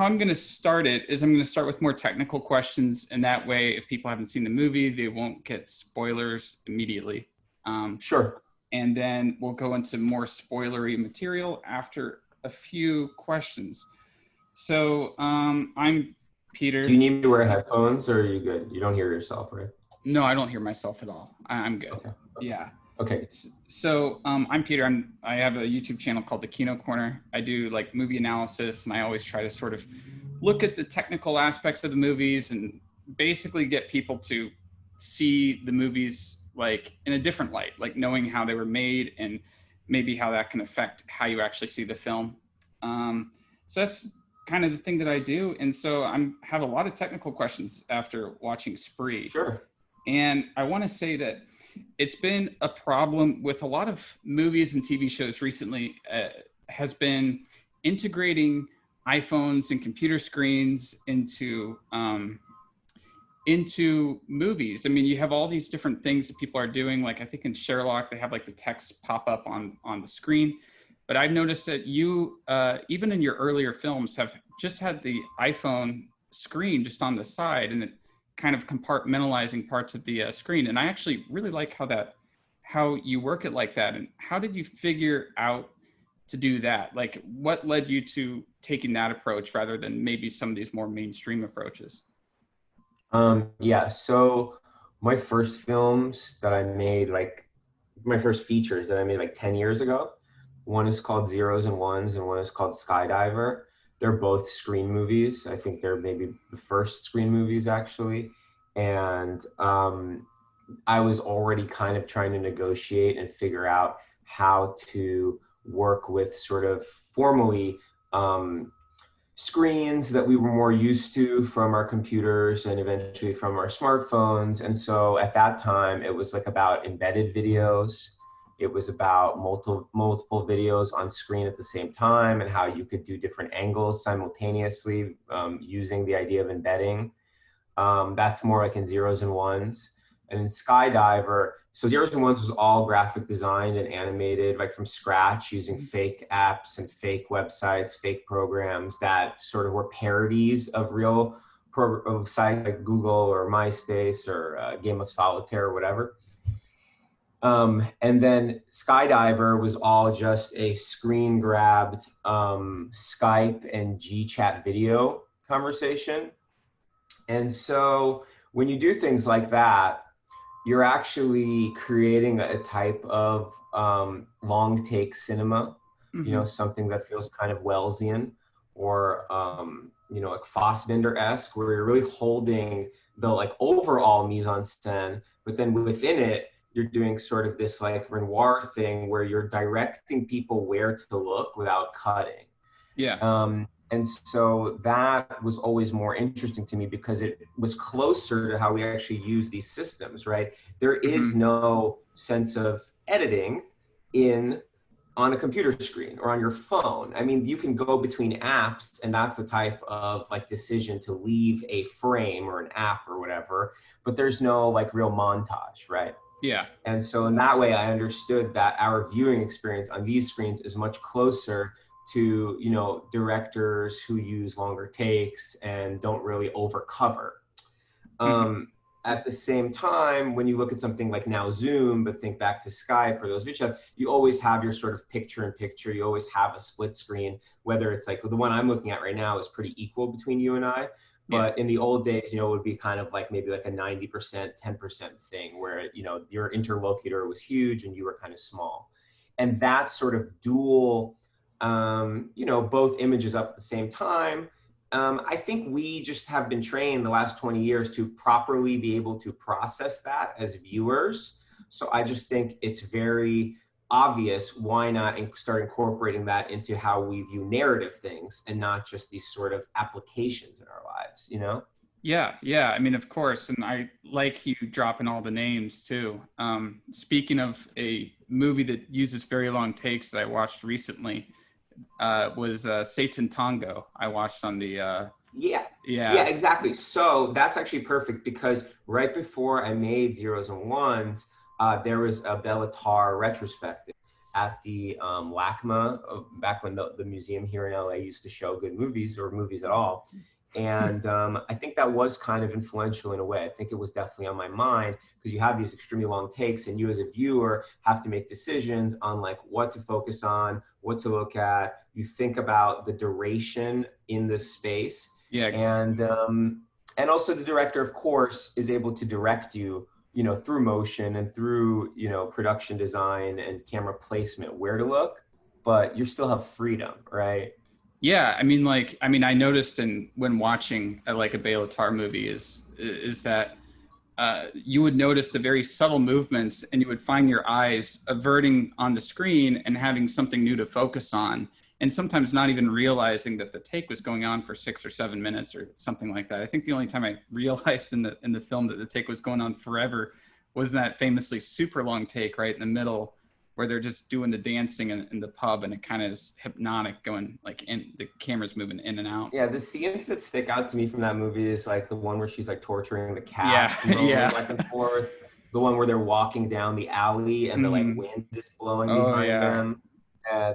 how I'm going to start it is I'm going to start with more technical questions. And that way, if people haven't seen the movie, they won't get spoilers immediately. Sure. And then we'll go into more spoilery material after a few questions. So I'm Peter. Do you need me to wear headphones or are you good? You don't hear yourself, right? No, I don't hear myself at all. I'm good. Okay. Yeah. Okay. So I'm Peter. I have a YouTube channel called the Kino Corner. I do like movie analysis, and I always try to sort of look at the technical aspects of the movies and basically get people to see the movies like in a different light, like knowing how they were made and maybe how that can affect how you actually see the film. So that's kind of the thing that I do. And so have a lot of technical questions after watching Spree. Sure. And I want to say that it's been a problem with a lot of movies and TV shows recently, has been integrating iPhones and computer screens into movies. I mean, you have all these different things that people are doing. Like I think in Sherlock, they have like the text pop up on the screen. But I've noticed that you, even in your earlier films, have just had the iPhone screen just on the side, and it kind of compartmentalizing parts of the screen. And I actually really like how you work it like that. And how did you figure out to do that? Like what led you to taking that approach rather than maybe some of these more mainstream approaches? Yeah, so my first films that I made, like my first features that I made like 10 years ago, one is called Zeros and Ones and one is called Skydiver. They're both screen movies. I think they're maybe the first screen movies actually. And I was already kind of trying to negotiate and figure out how to work with sort of formally screens that we were more used to from our computers and eventually from our smartphones. And so at that time, it was like about embedded videos. It was about multiple videos on screen at the same time and how you could do different angles simultaneously using the idea of embedding. That's more like in Zeros and Ones. And in Skydiver, so Zeros and Ones was all graphic designed and animated like from scratch using fake apps and fake websites, fake programs that sort of were parodies of real of sites like Google or MySpace or Game of Solitaire or whatever. And then Skydiver was all just a screen grabbed Skype and GChat video conversation. And so when you do things like that, you're actually creating a type of long take cinema, you know, something that feels kind of Wellesian or, you know, like Fassbinder-esque, where you're really holding the like overall mise en scène, but then within it, you're doing sort of this like Renoir thing where you're directing people where to look without cutting. Yeah. And so that was always more interesting to me because it was closer to how we actually use these systems, right? There is no sense of editing on a computer screen or on your phone. I mean, you can go between apps and that's a type of like decision to leave a frame or an app or whatever, but there's no like real montage, right? Yeah. And so in that way, I understood that our viewing experience on these screens is much closer to, you know, directors who use longer takes and don't really overcover. At the same time, when you look at something like now Zoom, but think back to Skype or those videos, you always have your sort of picture in picture. You always have a split screen, whether it's like the one I'm looking at right now is pretty equal between you and I. But in the old days, you know, it would be kind of like maybe like a 90%, 10% thing where, you know, your interlocutor was huge and you were kind of small. And that sort of dual, you know, both images up at the same time. I think we just have been trained the last 20 years to properly be able to process that as viewers. So I just think it's very obvious, why not start incorporating that into how we view narrative things and not just these sort of applications in our lives, you know? Yeah, yeah. I mean, of course. And I like you dropping all the names too. Speaking of a movie that uses very long takes that I watched recently, was Satan Tango. I watched on the Yeah, exactly. So that's actually perfect because right before I made Zeros and Ones, there was a Bellatar retrospective. at the LACMA, back when the museum here in LA used to show good movies or movies at all. And I think that was kind of influential in a way. I think it was definitely on my mind because you have these extremely long takes and you as a viewer have to make decisions on like what to focus on, what to look at. You think about the duration in the space. Yeah, exactly. And also the director, of course, is able to direct you, you know, through motion and through, you know, production design and camera placement, where to look, but you still have freedom, right? Yeah, I mean, like, I noticed when watching like a Bela Tarr movie is that you would notice the very subtle movements, and you would find your eyes averting on the screen and having something new to focus on, and sometimes not even realizing that the take was going on for 6 or 7 minutes or something like that. I think the only time I realized in the film that the take was going on forever was that famously super long take right in the middle, where they're just doing the dancing in the pub, and it kind of is hypnotic, going like the camera's moving in and out. Yeah, the scenes that stick out to me from that movie is like the one where she's like torturing the Yeah, cat and rolling yeah. back and forth. The one where they're walking down the alley and the like Mhm. wind is blowing Oh behind yeah, them.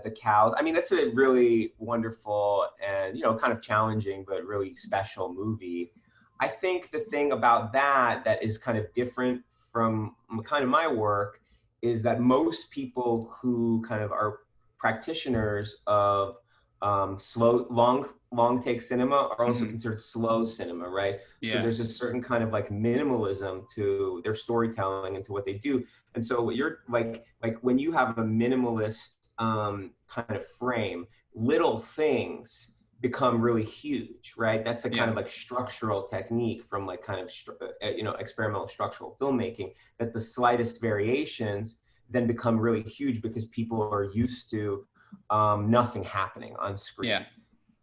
The cows. I mean, that's a really wonderful and, you know, kind of challenging but really special movie. I think the thing about that is kind of different from kind of my work is that most people who kind of are practitioners of long take cinema are also Mhm. considered slow cinema, right? So Yeah, there's a certain kind of like minimalism to their storytelling and to what they do. And so what you're like when you have a minimalist kind of frame, little things become really huge, right? That's a kind yeah, of like structural technique from like kind of you know, experimental structural filmmaking, that the slightest variations then become really huge because people are used to nothing happening on screen. yeah,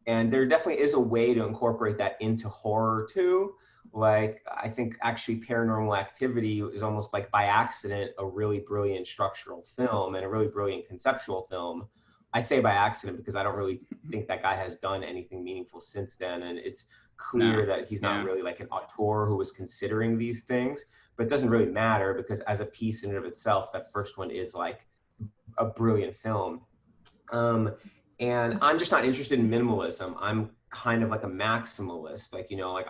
And there definitely is a way to incorporate that into horror too. Like, I think actually Paranormal Activity is almost like by accident a really brilliant structural film and a really brilliant conceptual film. I say by accident because I don't really think that guy has done anything meaningful since then. And it's clear no, that he's not yeah, really like an auteur who was considering these things, but it doesn't really matter because as a piece in and of itself, that first one is like a brilliant film. Um, and I'm just not interested in minimalism. I'm kind of like a maximalist. Like, you know, like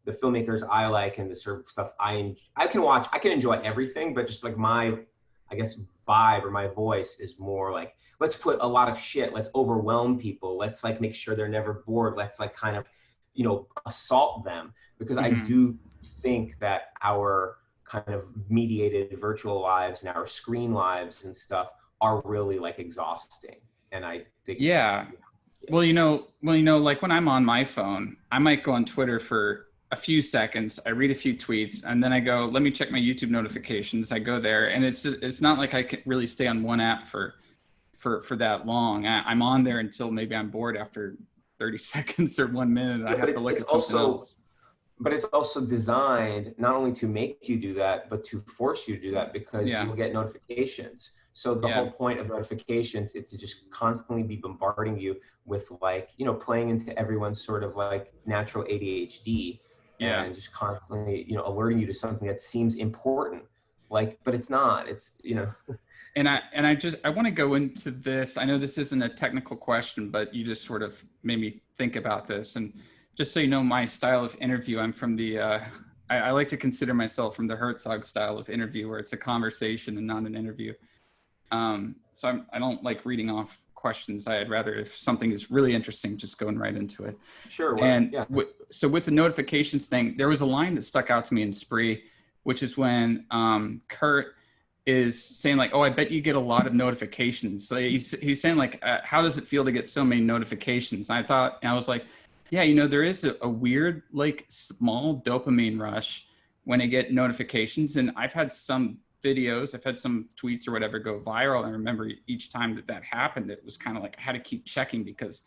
the filmmakers I like and the sort of stuff I can watch, I can enjoy everything, but just like my, I guess, vibe or my voice is more like, let's put a lot of shit, let's overwhelm people. Let's like make sure they're never bored. Let's like kind of, you know, assault them, because I hmm do think that our kind of mediated virtual lives and our screen lives and stuff are really like exhausting. And I think it's, yeah. yeah. Like when I'm on my phone, I might go on Twitter for a few seconds. I read a few tweets, and then I go, let me check my YouTube notifications. I go there, and it's not like I can really stay on one app for that long. I'm on there until maybe I'm bored after 30 seconds or 1 minute. And I Yeah, but have to look it's at something also, else. but it's also designed not only to make you do that, but to force you to do that because Yeah, you'll get notifications. So the yeah, whole point of notifications is to just constantly be bombarding you with like, you know, playing into everyone's sort of like natural ADHD yeah. and just constantly, you know, alerting you to something that seems important. Like, but it's not. It's, you know, And I want to go into this. I know this isn't a technical question, but you just sort of made me think about this. And just so you know, my style of interview, I'm from the I like to consider myself from the Herzog style of interview, where it's a conversation and not an interview. I don't like reading off questions. I'd rather, if something is really interesting, just going right into it. sure, what, And yeah. so with the notifications thing, there was a line that stuck out to me in Spree, which is when Kurt is saying like, "Oh, I bet you get a lot of notifications." So he's saying like, "How does it feel to get so many notifications?" And I was like, "Yeah, there is a weird like small dopamine rush when I get notifications." And I've had some videos, I've had some tweets or whatever go viral. And I remember each time that happened, it was kind of like I had to keep checking because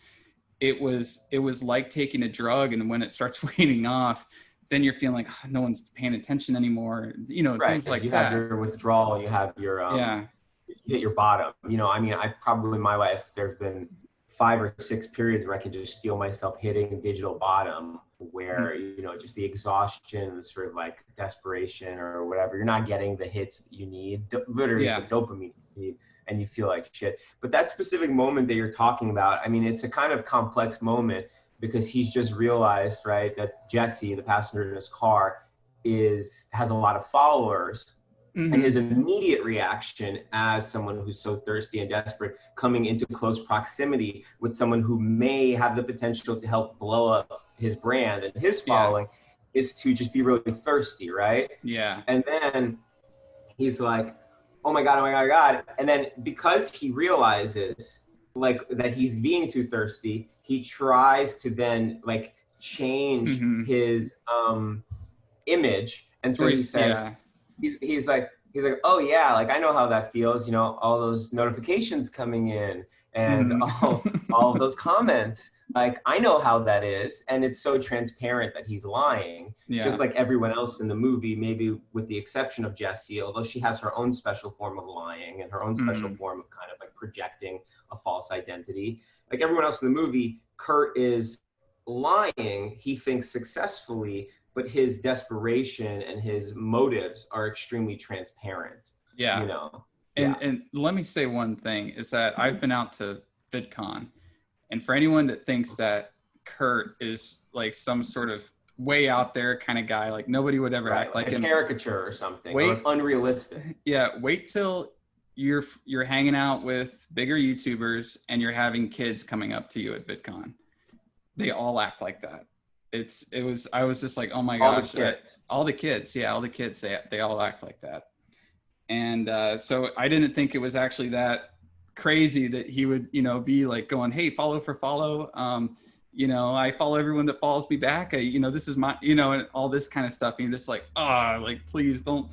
it was like taking a drug, and when it starts waning off, then you're feeling like, oh, no one's paying attention anymore, Right. things like You have that. your withdrawal and you have your, Yeah, you hit your bottom. You know, I mean, I probably in my life, there's been 5 or 6 periods where I can just feel myself hitting digital bottom where, you know, just the exhaustion, the sort of like desperation or whatever, you're not getting the hits that you need, literally the yeah, dopamine you need. and you feel like shit. But that specific moment that you're talking about, I mean, it's a kind of complex moment because he's just realized, right, that Jesse, the passenger in his car, has a lot of followers. And his immediate reaction as someone who's so thirsty and desperate, coming into close proximity with someone who may have the potential to help blow up his brand and his following, is to just be really thirsty, right? Yeah. And then he's like, oh my God, oh my God, oh my God. And then because he realizes like that he's being too thirsty, he tries to then like change his image. And so he says, he's like, oh yeah, like I know how that feels, you know, all those notifications coming in and all of those comments. Like I know how that is. And it's so transparent that he's lying, just like everyone else in the movie, maybe with the exception of Jessie, although she has her own special form of lying and her own special form of kind of like projecting a false identity. Like everyone else in the movie, Kurt is lying, he thinks successfully, but his desperation and his motives are extremely transparent. Yeah. You know? And let me say one thing is that I've been out to VidCon, and for anyone that thinks that Kurt is like some sort of way out there kind of guy, like nobody would ever act like a him. Caricature or something, or unrealistic. Yeah, wait till you're hanging out with bigger YouTubers and you're having kids coming up to you at VidCon. They all act like that. I was just like, oh my gosh, all the kids, they all act like that. And so I didn't think it was actually that crazy that he would, you know, be like going, hey, follow for follow. You know, I follow everyone that follows me back. You know, this is my, you know, and all this kind of stuff. And you're just like, like, please don't,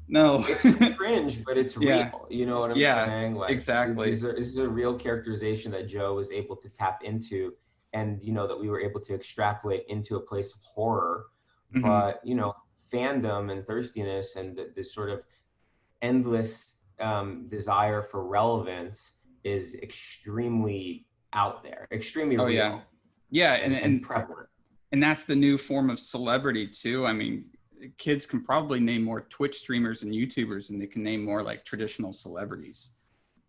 no. It's cringe, but it's real. You know what I'm saying? Like, exactly. This is a real characterization that Joe was able to tap into, and, you know, that we were able to extrapolate into a place of horror. But, you know, fandom and thirstiness and this sort of endless desire for relevance is extremely out there, extremely real. And prevalent. And that's the new form of celebrity too. I mean, kids can probably name more Twitch streamers and YouTubers than they can name more like traditional celebrities.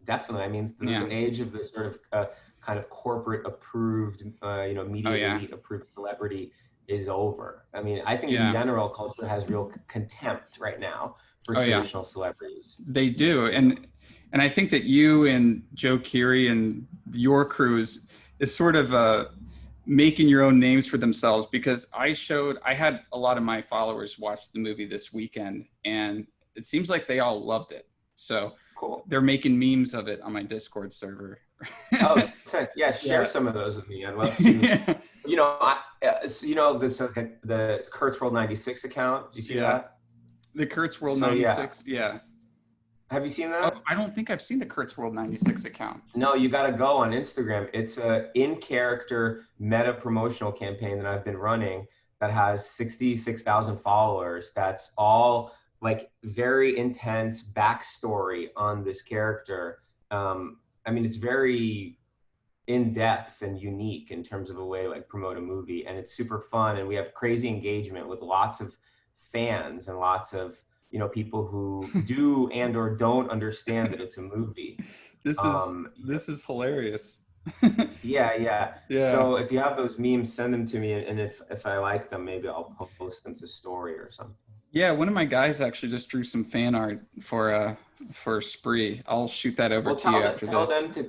Definitely. I mean, it's the age of the sort of kind of corporate approved, you know, media elite approved celebrity is over. I mean, I think in general, culture has real contempt right now for traditional celebrities. They do. And I think that you and Joe Keery and your crew is sort of making your own names for themselves, because I had a lot of my followers watch the movie this weekend, and it seems like they all loved it. So cool. They're making memes of it on my Discord server. Oh, sick. Yeah, share some of those with me. I'd love to. You know, you know, the Kurt's World 96 account. Do you see that? The Kurt's World 96. Yeah. Have you seen that? Oh, I don't think I've seen the Kurt's World 96 account. No, you got to go on Instagram. It's a in-character meta promotional campaign that I've been running that has 66,000 followers. That's all like very intense backstory on this character. I mean, it's very in-depth and unique in terms of a way to like promote a movie, and it's super fun, and we have crazy engagement with lots of fans and lots of, you know, people who do and or don't understand that it's a movie. This is hilarious. Yeah. So if you have those memes, send them to me, and if I like them, maybe I'll post them to story or something. Yeah, one of my guys actually just drew some fan art for Spree. I'll shoot that over to you after this. Tell them to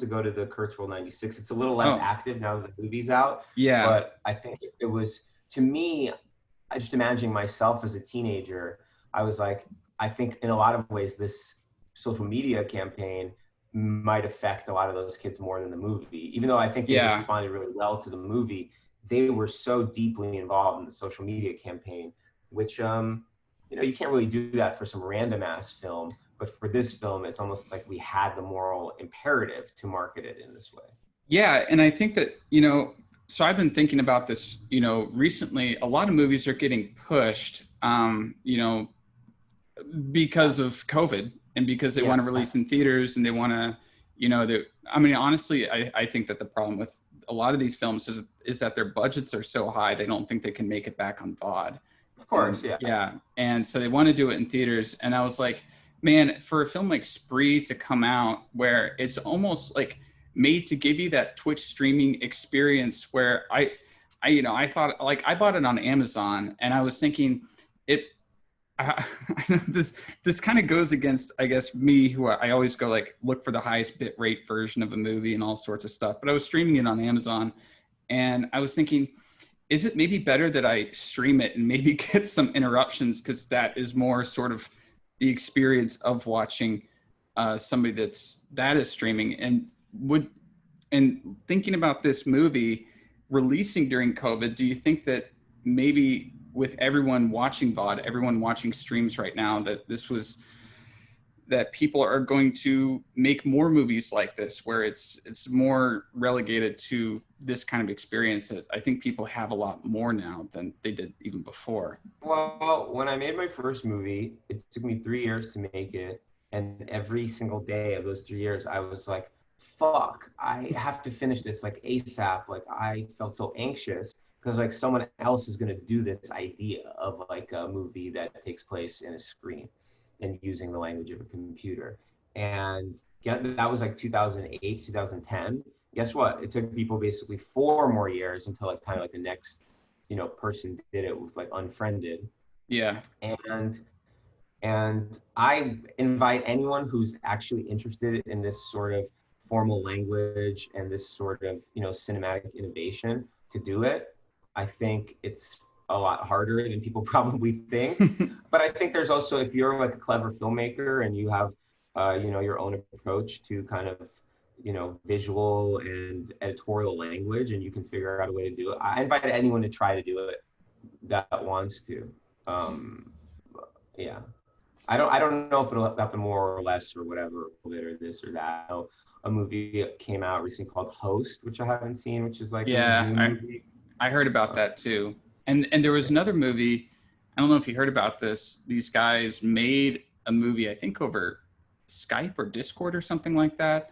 go to the Kurt's World 96. It's a little less active now that the movie's out. Yeah. But I think it was, to me, I just imagining myself as a teenager, I was like, I think in a lot of ways this social media campaign might affect a lot of those kids more than the movie. Even though I think they responded really well to the movie, they were so deeply involved in the social media campaign, which, you know, you can't really do that for some random ass film, but for this film, it's almost like we had the moral imperative to market it in this way. Yeah. And I think that, you know, so I've been thinking about this, you know, recently. A lot of movies are getting pushed, you know, because of COVID and because they want to release in theaters, and they want to, you know, I mean, honestly, I think that the problem with a lot of these films is that their budgets are so high, they don't think they can make it back on VOD. Of course, Yeah. And so they want to do it in theaters. And I was like, Man, for a film like Spree to come out where it's almost like made to give you that Twitch streaming experience where I thought like I bought it on Amazon and I was thinking it, I know this kind of goes against, I guess, me who I always go like look for the highest bit rate version of a movie and all sorts of stuff. But I was streaming it on Amazon and I was thinking, is it maybe better that I stream it and maybe get some interruptions because that is more sort of the experience of watching somebody that is streaming and thinking about this movie releasing during COVID, do you think that maybe with everyone watching VOD, everyone watching streams right now, that people are going to make more movies like this, where it's more relegated to this kind of experience that I think people have a lot more now than they did even before? Well, when I made my first movie, it took me 3 years to make it. And every single day of those 3 years, I was like, fuck, I have to finish this like ASAP. Like I felt so anxious because like someone else is going to do this idea of like a movie that takes place in a screen and using the language of a computer. And that was like 2008, 2010. Guess what? It took people basically 4 more years until like kind of like the next, person did it with like Unfriended. Yeah. And I invite anyone who's actually interested in this sort of formal language and this sort of, cinematic innovation to do it. I think it's a lot harder than people probably think. But I think there's also, if you're like a clever filmmaker and you have, your own approach to kind of, visual and editorial language, and you can figure out a way to do it. I invite anyone to try to do it that wants to. Yeah. I don't know if it'll happen more or less or whatever, or this or that. A movie came out recently called Host, which I haven't seen, which is like a Zoom movie. I heard about that too. And there was another movie, I don't know if you heard about this. These guys made a movie, I think over Skype or Discord or something like that,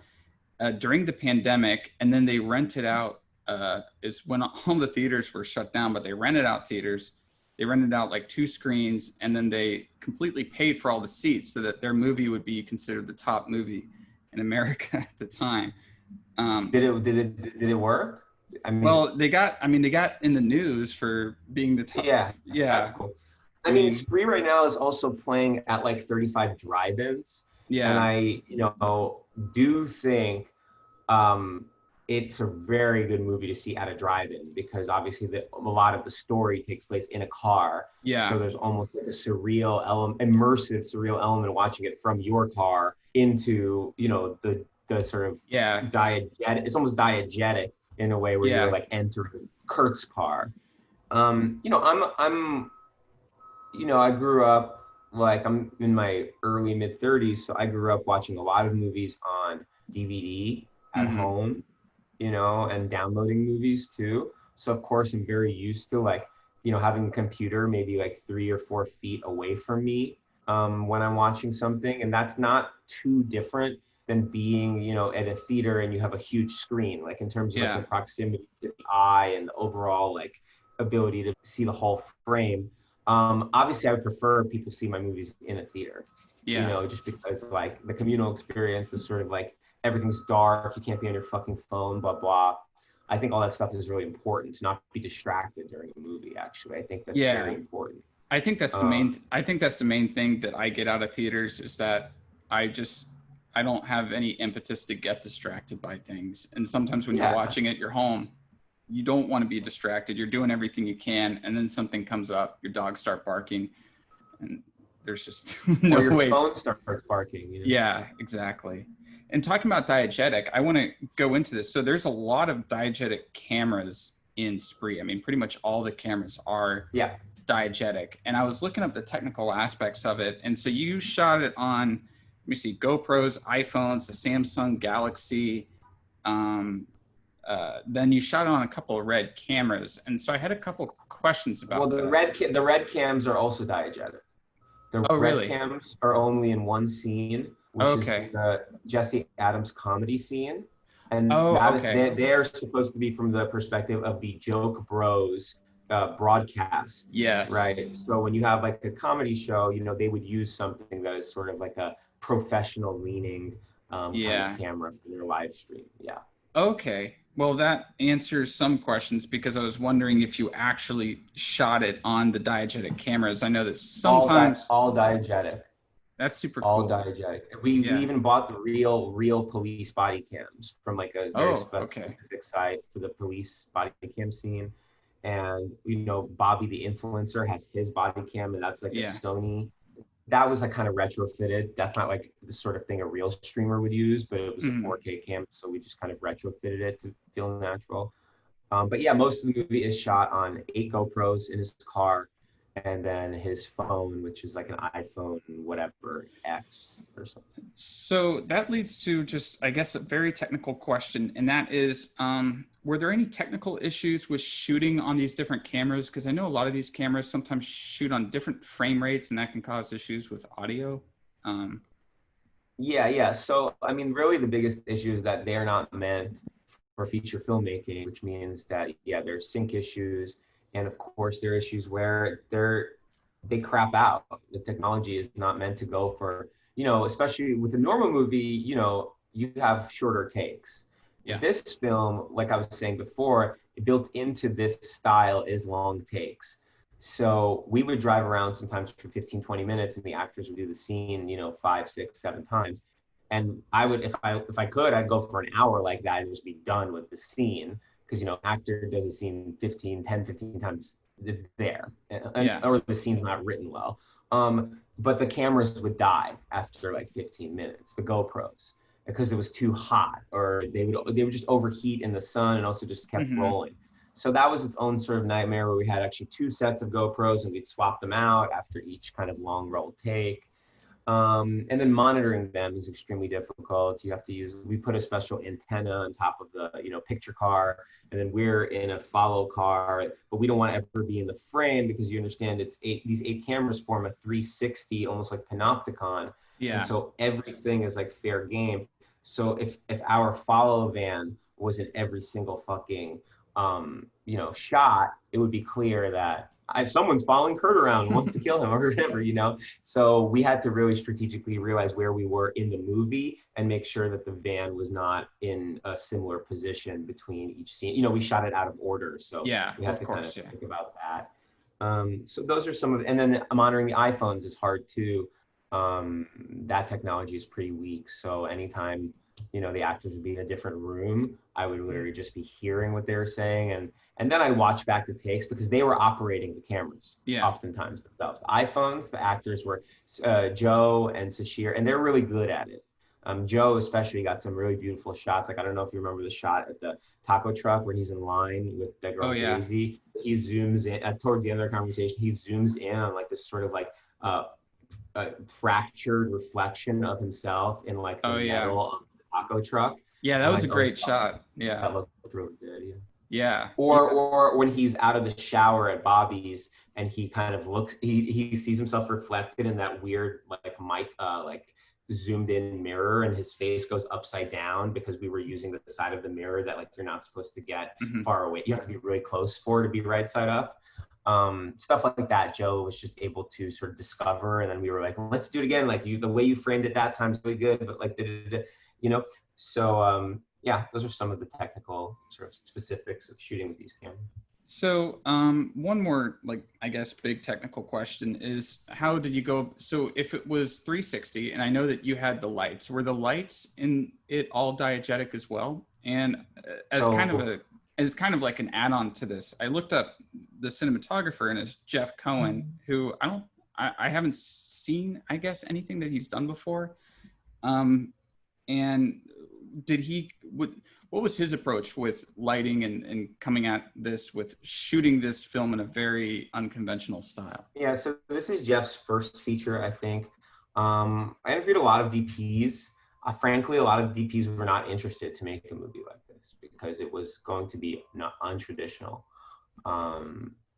during the pandemic. And then they rented out, it's when all the theaters were shut down, but they rented out theaters. They rented out like 2 screens, and then they completely paid for all the seats so that their movie would be considered the top movie in America at the time. Did it work? I mean, well, they got in the news for being the top. Yeah, yeah, that's cool. I mean, Spree right now is also playing at like 35 drive-ins. Yeah, and I, do think it's a very good movie to see at a drive-in, because obviously a lot of the story takes place in a car. Yeah. So there's almost like a surreal element, immersive surreal element, watching it from your car into, the sort of diegetic. It's almost diegetic in a way where you're like entering Kurt's car. I grew up, like, I'm in my early mid 30s, so I grew up watching a lot of movies on DVD at home, and downloading movies too. So of course I'm very used to like, having a computer maybe like 3 or 4 feet away from me when I'm watching something. And that's not too different than being, at a theater and you have a huge screen, like in terms of like the proximity to the eye and the overall like ability to see the whole frame. Obviously I would prefer people see my movies in a theater, just because like the communal experience is sort of like, everything's dark, you can't be on your fucking phone, blah, blah. I think all that stuff is really important, to not be distracted during a movie, actually. I think that's very important. I think that's the main thing that I get out of theaters, is that I don't have any impetus to get distracted by things. And sometimes when you're watching it, you're home, you don't want to be distracted. You're doing everything you can, and then something comes up, your dogs start barking, and there's just no way. Your phone starts barking. Yeah, exactly. And talking about diegetic, I want to go into this. So there's a lot of diegetic cameras in Spree. I mean, pretty much all the cameras are diegetic. And I was looking up the technical aspects of it. And so you shot it on, let me see, GoPros, iPhones, the Samsung Galaxy. Then you shot it on a couple of Red cameras. And so I had a couple questions about that. Well, the Red cams are also diegetic. The Red cams are only in one scene, which is the Jesse Adams comedy scene. And they're supposed to be from the perspective of the joke bros broadcast, Yes. right? So when you have like a comedy show, you know, they would use something that is sort of like a professional leaning kind of Yeah. camera for their live stream. Yeah. Okay. Well, that answers some questions because I was wondering if you actually shot it on the diegetic cameras. I know that sometimes All diegetic. that's super All cool. diegetic. We Yeah. even bought the real police body cams from like a very Oh, okay. specific site for the police body cam scene. And you know, Bobby the influencer has his body cam, and that's like a Yeah. Sony. That was like kind of retrofitted. That's not like the sort of thing a real streamer would use, but it was a Mhm. 4K cam, so we just kind of retrofitted it to feel natural. But yeah, most of the movie is shot on 8 GoPros in his car, and then his phone, which is like an iPhone, whatever X or something. So that leads to just, I guess, a very technical question, and that is, were there any technical issues with shooting on these different cameras? Because I know a lot of these cameras sometimes shoot on different frame rates, and that can cause issues with audio. Um, Yeah. So I mean, really, the biggest issue is that they're not meant for feature filmmaking, which means that yeah, there's sync issues, and of course, there are issues where they crap out. The technology is not meant to go for, you know, especially with a normal movie, you know, you have shorter takes. With yeah. this film, like I was saying before, built into this style is long takes. So we would drive around sometimes for 15, 20 minutes, and the actors would do the scene, you know, 5, 6, 7 times. And I would, if I could, I'd go for an hour like that and just be done with the scene. Because, you know, actor does a scene 15 times, it's there, Yeah. or the scene's not written well. But the cameras would die after like 15 minutes, the GoPros, because it was too hot, or they would just overheat in the sun, and also just kept Hmm. rolling. So that was its own sort of nightmare, where we had actually 2 sets of GoPros, and we'd swap them out after each kind of long roll take. And then monitoring them is extremely difficult. You have to use, we put a special antenna on top of the, you know, picture car, and then we're in a follow car, but we don't want to ever be in the frame, because you understand these 8 cameras form a 360, almost like panopticon. And Yeah. so everything is like fair game. So if our follow van was in every single fucking, you know, shot, it would be clear that someone's following Kurt around and wants to kill him or whatever, you know? So we had to really strategically realize where we were in the movie and make sure that the van was not in a similar position between each scene. You know, we shot it out of order, so Yeah. we had Of to kind of course. Yeah. think about that. So those are some of, and then monitoring the iPhones is hard too. That technology is pretty weak. So anytime, you know, the actors would be in a different room, I would literally just be hearing what they were saying. And then I'd watch back the takes, because they were operating the cameras Yeah. oftentimes themselves. The iPhones, the actors were Joe and Sashir, and they're really good at it. Joe especially got some really beautiful shots. Like, I don't know if you remember the shot at the taco truck where he's in line with the Oh girl yeah. Daisy. He zooms in towards the end of their conversation. He zooms in on like this sort of like a fractured reflection of himself in like the Oh yeah. metal of the taco truck. Yeah. That And was a like, great shot. that Yeah. looked really good. Yeah. Yeah. Yeah. Or when he's out of the shower at Bobby's, and he kind of looks, he sees himself reflected in that weird like mic like zoomed in mirror, and his face goes upside down, because we were using the side of the mirror that like you're not supposed to get Hmm. far away. You have to be really close for to be right side up. Stuff like that Joe was just able to sort of discover, and then we were like, let's do it again. Like, the way you framed it that time's really good, but like, you know. So yeah, those are some of the technical sort of specifics of shooting with these cameras. So, one more, like, I guess, big technical question is, how did you go? So, if it was 360, and I know that you had the lights, were the lights in it all diegetic as well? And So as kind of like an add-on to this, I looked up the cinematographer, and it's Jeff Cohen, who I haven't seen, I guess, anything that he's done before. And did he what was his approach with lighting and coming at this with shooting this film in a very unconventional style? yeah, so this is Jeff's first feature, I think. I interviewed a lot of DPs. Frankly, a lot of DPs were not interested to make a movie like this, because it was going to be not untraditional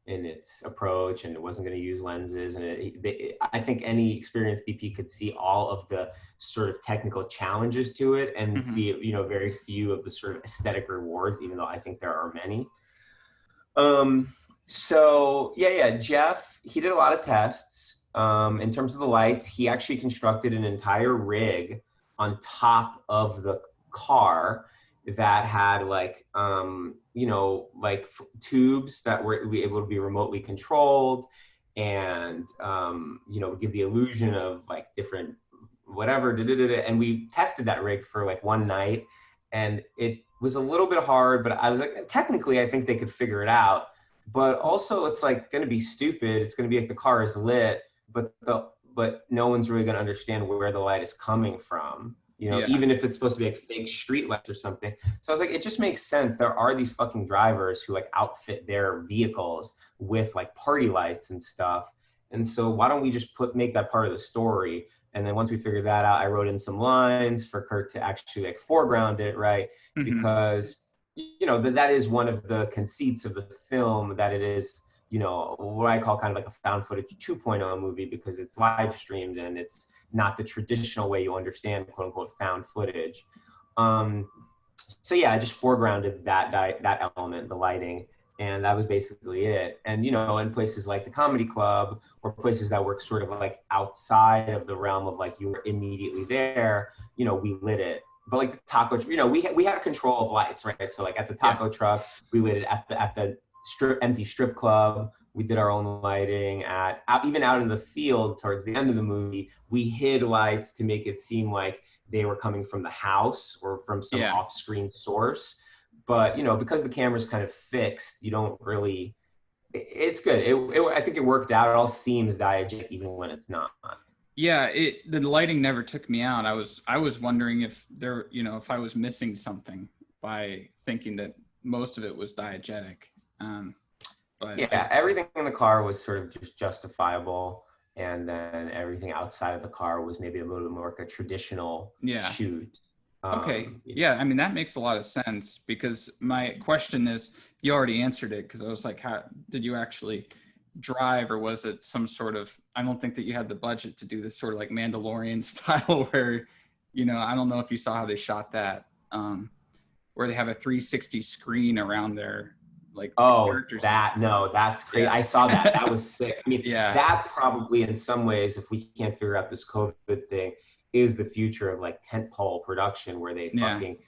in its approach, and it wasn't going to use lenses. And I think any experienced DP could see all of the sort of technical challenges to it, and Mm-hmm. see, you know, very few of the sort of aesthetic rewards, even though I think there are many. So yeah, Jeff, he did a lot of tests. In terms of the lights, he actually constructed an entire rig on top of the car that had like tubes that were able to be remotely controlled, and give the illusion of like different whatever. And we tested that rig for like one night, and it was a little bit hard, but I was like, technically, I think they could figure it out, but also it's like going to be stupid. It's going to be like the car is lit, but no one's really going to understand where the light is coming from. Yeah. Even if it's supposed to be like fake street lights or something. So I was like, it just makes sense. There are these fucking drivers who like outfit their vehicles with like party lights and stuff. And so why don't we just make that part of the story? And then once we figured that out, I wrote in some lines for Kurt to actually like foreground it, right? Mm-hmm. Because that is one of the conceits of the film, that it is, what I call kind of like a found footage 2.0 movie, because it's live streamed and it's not the traditional way you understand quote unquote found footage. So yeah, I just foregrounded that element, the lighting, and that was basically it. And in places like the comedy club or places that work sort of like outside of the realm of like you were immediately there, we lit it. But like the taco, we had control of lights, right? So like at the taco truck, we lit it at the empty strip club. We did our own lighting even out in the field towards the end of the movie. We hid lights to make it seem like they were coming from the house or from some off-screen source. But because the camera's kind of fixed, you don't really. It's good. I think it worked out. It all seems diegetic even when it's not. Yeah, the lighting never took me out. I was wondering if if I was missing something by thinking that most of it was diegetic. But yeah, everything in the car was sort of just justifiable, and then everything outside of the car was maybe a little bit more like a traditional shoot. Okay. Yeah, I mean, that makes a lot of sense, because my question is, you already answered it, because I was like, how did you actually drive, or was it some sort of, I don't think that you had the budget to do this sort of like Mandalorian style where, I don't know if you saw how they shot that, where they have a 360 screen around their like characters. That's crazy. Yeah. I saw that. That was sick. I mean, yeah, that probably in some ways, if we can't figure out this COVID thing, is the future of like tentpole production, where they fucking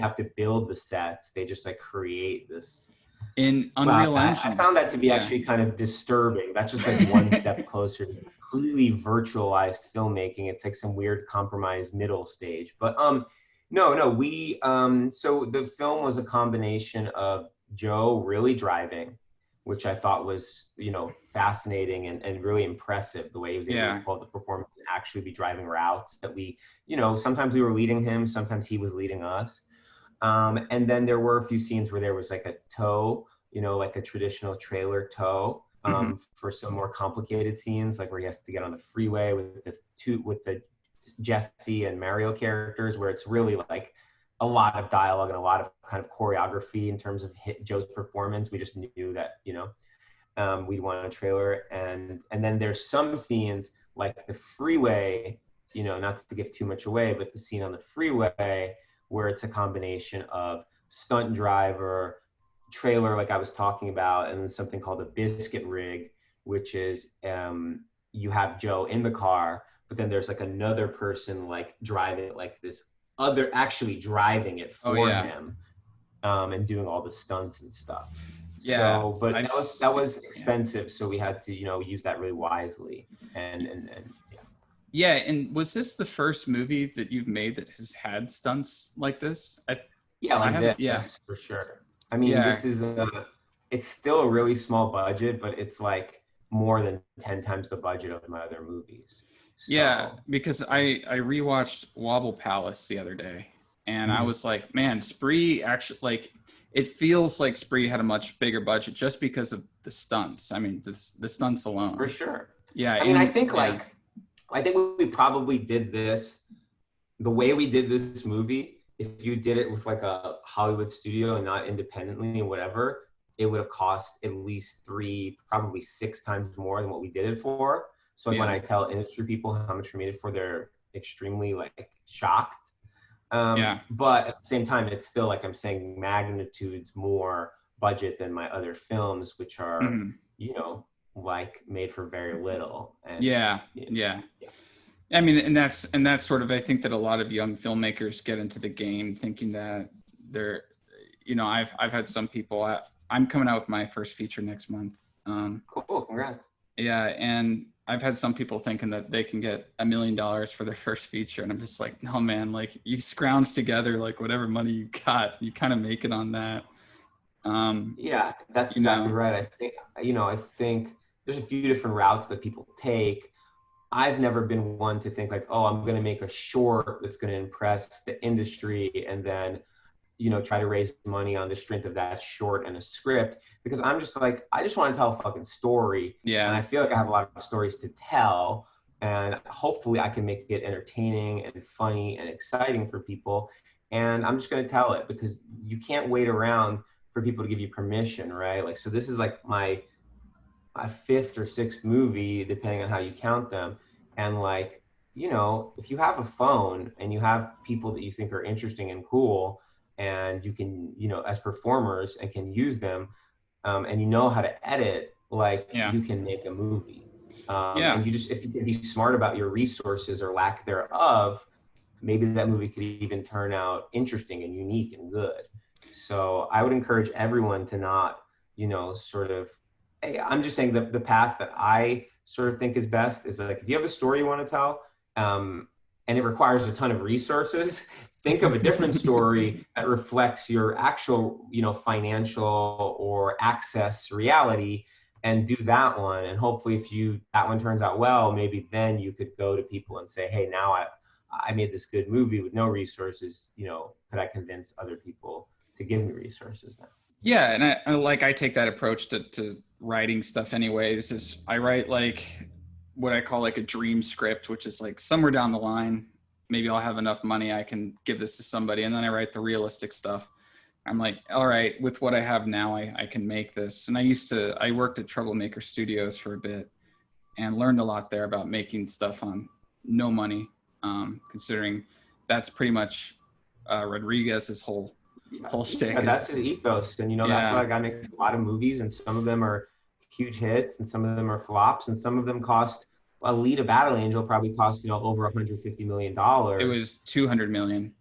have to build the sets. They just like create this in Unreal Engine. I found that to be actually kind of disturbing. That's just like one step closer to completely virtualized filmmaking. It's like some weird compromised middle stage. But we so the film was a combination of Joe really driving, which I thought was, fascinating and really impressive, the way he was able to pull the performance and actually be driving routes that we, sometimes we were leading him, sometimes he was leading us. And then there were a few scenes where there was like a tow, like a traditional trailer tow, for some more complicated scenes, like where he has to get on the freeway with the Jesse and Mario characters, where it's really like a lot of dialogue and a lot of kind of choreography in terms of Joe's performance. We just knew that, we'd want a trailer. And then there's some scenes like the freeway, not to give too much away, but the scene on the freeway where it's a combination of stunt driver, trailer, like I was talking about, and then something called a biscuit rig, which is you have Joe in the car, but then there's like another person like driving like this other, actually driving it for him, and doing all the stunts and stuff. Yeah. So, but that was expensive, so we had to use that really wisely. And yeah. And was this the first movie that you've made that has had stunts like this? Yes, for sure. I mean, this is it's still a really small budget, but it's like more than 10 times the budget of my other movies. So. Yeah, because I rewatched Wobble Palace the other day, and I was like, man, Spree actually, like, it feels like Spree had a much bigger budget just because of the stunts. I mean, the stunts alone. For sure. Yeah. I mean, I think we probably did this, the way we did this movie, if you did it with like a Hollywood studio and not independently and whatever, it would have cost at least 3, probably 6 times more than what we did it for. So when I tell industry people how much we made it for, they're extremely like shocked. But at the same time, it's still, like I'm saying, magnitudes more budget than my other films, which are, Mm-hmm. you know, like made for very little. And Yeah. Yeah. I mean, and that's sort of, I think that a lot of young filmmakers get into the game thinking that they're, you know, I've had some people, I'm coming out with my first feature next month. Cool, congrats. Yeah, and I've had some people thinking that they can get $1 million for their first feature, and I'm just like, no, man, like you scrounge together like whatever money you got, you kind of make it on that. Yeah, that's You exactly know, right. I think there's a few different routes that people take. I've never been one to think like, oh, I'm going to make a short that's going to impress the industry and then, you know, try to raise money on the strength of that short and a script, because I'm just like, I just want to tell a fucking story. And I yeah, feel like I have a lot of stories to tell, and hopefully I can make it entertaining and funny and exciting for people. And I'm just going to tell it, because you can't wait around for people to give you permission, right? Like, so this is like my fifth or sixth movie, depending on how you count them. And like, you know, if you have a phone and you have people that you think are interesting and cool, and you can, you know, as performers and can use them, and you know how to edit, like yeah, you can make a movie. yeah, And you just, if you can be smart about your resources or lack thereof, maybe that movie could even turn out interesting and unique and good. So I would encourage everyone to not, you know, sort of, I'm just saying the path that I sort of think is best is like, if you have a story you want to tell, and it requires a ton of resources, think of a different story that reflects your actual, you know, financial or access reality, and do that one. And hopefully if that one turns out well, maybe then you could go to people and say, hey, now I made this good movie with no resources, you know, could I convince other people to give me resources now? yeah. And I take that approach to writing stuff anyways, is I write like what I call like a dream script, which is like somewhere down the line, maybe I'll have enough money, I can give this to somebody. And then I write the realistic stuff. I'm like, all right, with what I have now, I can make this. And I worked at Troublemaker Studios for a bit and learned a lot there about making stuff on no money, considering that's pretty much Rodriguez's whole shtick. Yeah, that's his ethos. And, you know, that's why Yeah, that guy makes a lot of movies, and some of them are huge hits and some of them are flops, and some of them cost, Alita Battle Angel probably cost, you know, over $150 million. it was 200 million.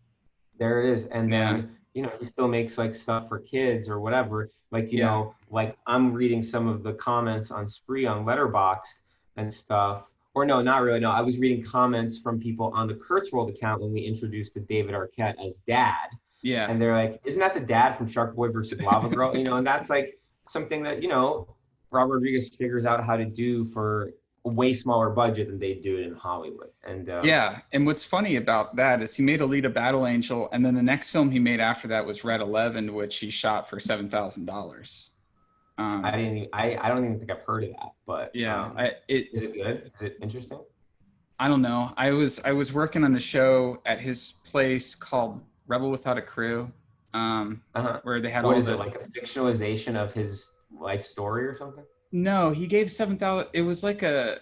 There it is. And Yeah, then, you know, he still makes like stuff for kids or whatever. Like, you yeah, know, like I'm reading some of the comments on Spree on Letterboxd and stuff. Or no, not really. No, I was reading comments from people on the Kurtzworld account when we introduced the David Arquette as dad. yeah. And they're like, isn't that the dad from Shark Boy versus Lava Girl? You know, and that's like something that, you know, Robert Rodriguez figures out how to do for a way smaller budget than they do it in Hollywood. And Yeah, and what's funny about that is he made Alita Battle Angel, and then the next film he made after that was Red 11, which he shot for $7,000. I don't even think I've heard of that, but Yeah, is it good? Is it interesting? I don't know. I was working on a show at his place called Rebel Without a Crew, Uh-huh. where they had What all is the. it, like a fictionalization of his life story or something? No, he gave 7,000. It was like a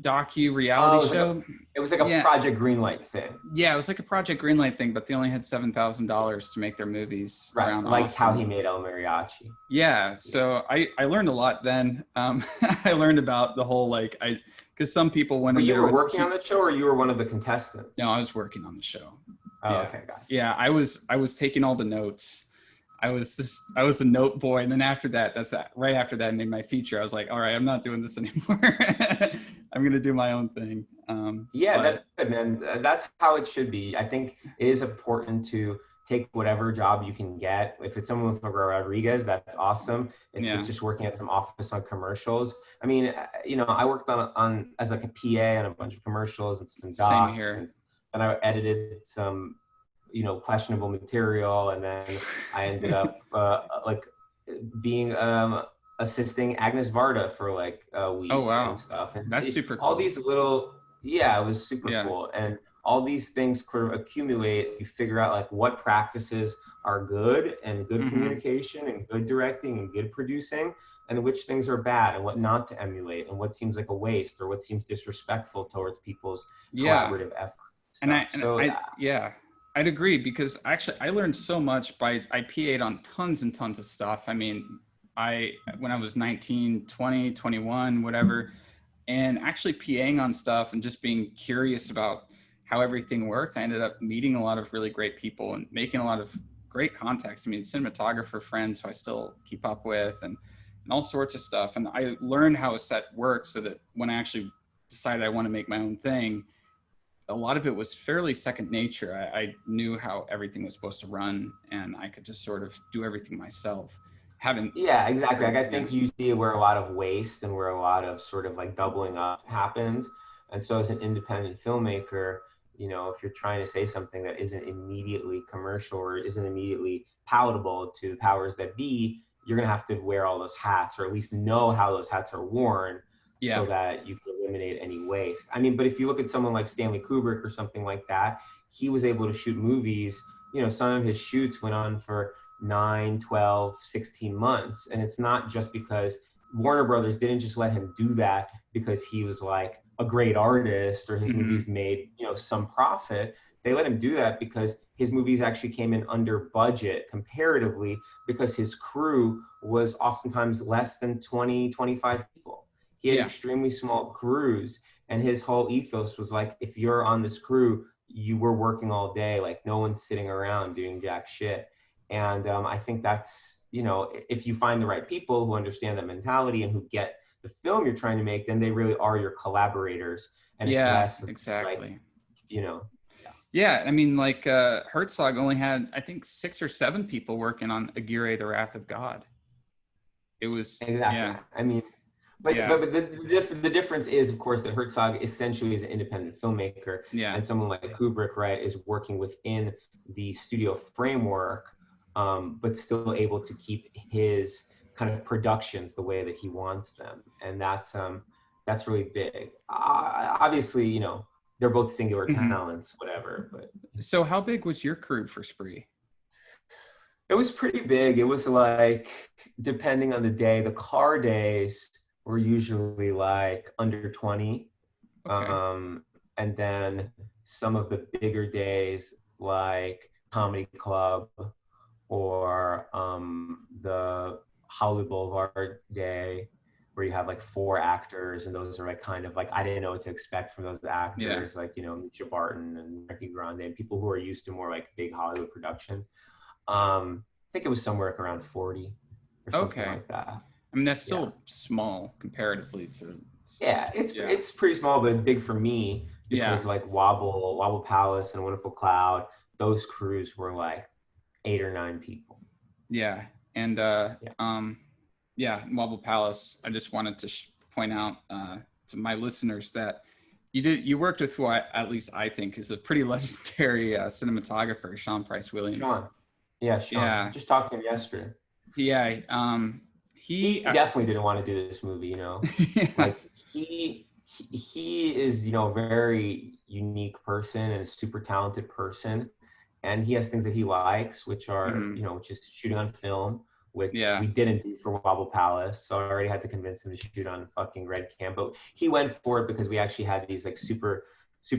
docu Oh, reality show. it was like a Yeah, Project Greenlight thing. yeah, it was like a Project Greenlight thing, but they only had $7,000 to make their movies Right. around Like how he Austin. made El Mariachi. Yeah, so I learned a lot then. I learned about the whole because some people went But in you there were with working on the show, or you were one of the contestants? no, I was working on the show. Oh, Yeah, okay, got it. yeah, I was taking all the notes. I was the note boy, and then after that, right after that, I made my feature. I was like, all right, I'm not doing this anymore. I'm gonna do my own thing. Yeah, that's But good, man. That's how it should be. I think it is important to take whatever job you can get. If it's someone with Rodriguez, that's awesome. If yeah, it's just working at some office on commercials, I mean, you know, I worked on as like a PA on a bunch of commercials and some same docs, here. and I edited some, you know, questionable material, and then I ended up like being assisting Agnes Varda for like a week Oh and wow, stuff, and that's super all cool. these little, yeah, it was super Yeah, cool. And all these things sort of accumulate. You figure out like what practices are good, and good hmm, communication and good directing and good producing, and which things are bad and what not to emulate, and what seems like a waste or what seems disrespectful towards people's yeah. collaborative effort And stuff. So yeah, I'd agree, because actually I learned so much I PA'd on tons and tons of stuff. I mean, when I was 19, 20, 21, whatever, and actually PAing on stuff and just being curious about how everything worked, I ended up meeting a lot of really great people and making a lot of great contacts. I mean, cinematographer friends who I still keep up with, and all sorts of stuff. And I learned how a set works so that when I actually decided I want to make my own thing, a lot of it was fairly second nature. I knew how everything was supposed to run, and I could just sort of do everything myself. Haven't. Yeah, exactly. Like, I Yeah. think you see where a lot of waste and where a lot of sort of like doubling up happens. And so as an independent filmmaker, you know, if you're trying to say something that isn't immediately commercial or isn't immediately palatable to the powers that be, you're going to have to wear all those hats, or at least know how those hats are worn, Yeah. so that you can eliminate any waste. I mean, but if you look at someone like Stanley Kubrick or something like that, he was able to shoot movies. You know, some of his shoots went on for 9, 12, 16 months. And it's not just because Warner Brothers didn't just let him do that because he was like a great artist or his movies made, you know, some profit. They let him do that because his movies actually came in under budget comparatively, because his crew was oftentimes less than 20, 25 people. He had extremely small crews, and his whole ethos was like, if you're on this crew, you were working all day, like no one's sitting around doing jack shit. And I think that's, you know, if you find the right people who understand that mentality and who get the film you're trying to make, then they really are your collaborators. And it's less exactly. like, you know. Yeah, I mean, like Herzog only had, I think, 6 or 7 people working on Aguirre, The Wrath of God. It was, Exactly. I mean, but the difference is, of course, that Herzog essentially is an independent filmmaker, and someone like Kubrick, right, is working within the studio framework, but still able to keep his kind of productions the way that he wants them, and that's really big. Obviously, you know, they're both singular talents, whatever. But so, how big was your crew for Spree? It was pretty big. It was like, depending on the day, the car days were usually like under 20. Okay. And then some of the bigger days, like Comedy Club or the Hollywood Boulevard Day, where you have like 4 actors, and those are like kind of like, I didn't know what to expect from those actors, like, you know, Misha Barton and Ricky Grande, and people who are used to more like big Hollywood productions. I think it was somewhere like around 40 or something like that. I mean, that's still small comparatively to. Yeah, it's pretty small, but big for me, because like Wobble Palace and Wonderful Cloud, those crews were like 8 or 9 people. Yeah, and Wobble Palace. I just wanted to point out to my listeners that you worked with who at least I think is a pretty legendary cinematographer, Sean Price Williams. Sean. Yeah. Just talked to him yesterday. He definitely didn't want to do this movie, you know. Like he is, you know, a very unique person and a super talented person, and he has things that he likes, which are you know, which is shooting on film, which we didn't do for Wobble Palace, so I already had to convince him to shoot on fucking Red Cam, but he went for it because we actually had these like super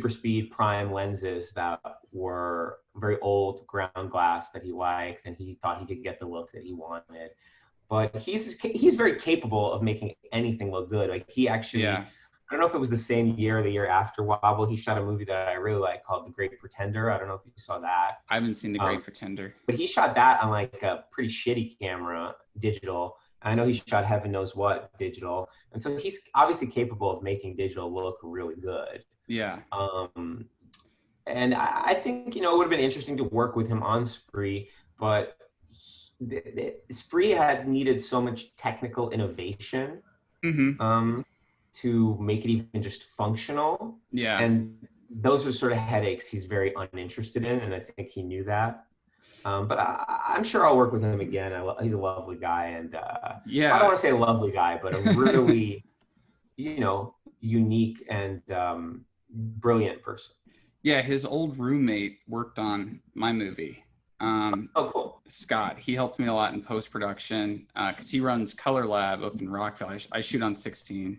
speed prime lenses that were very old ground glass that he liked, and he thought he could get the look that he wanted. But he's very capable of making anything look good. Like he actually, I don't know if it was the same year or the year after Wobble, he shot a movie that I really like called The Great Pretender. I don't know if you saw that. I haven't seen The Great Pretender. But he shot that on like a pretty shitty camera, digital. I know he shot Heaven Knows What digital. And so he's obviously capable of making digital look really good. Yeah. And I think, you know, it would have been interesting to work with him on Spree, but Spree had needed so much technical innovation to make it even just functional. Yeah. And those are sort of headaches he's very uninterested in, and I think he knew that. But I'm sure I'll work with him again. He's a lovely guy, and I don't want to say a lovely guy, but a really, you know, unique and brilliant person. Yeah, his old roommate worked on my movie. Cool. Scott, he helped me a lot in post-production because he runs Color Lab up in Rockville. I shoot on 16.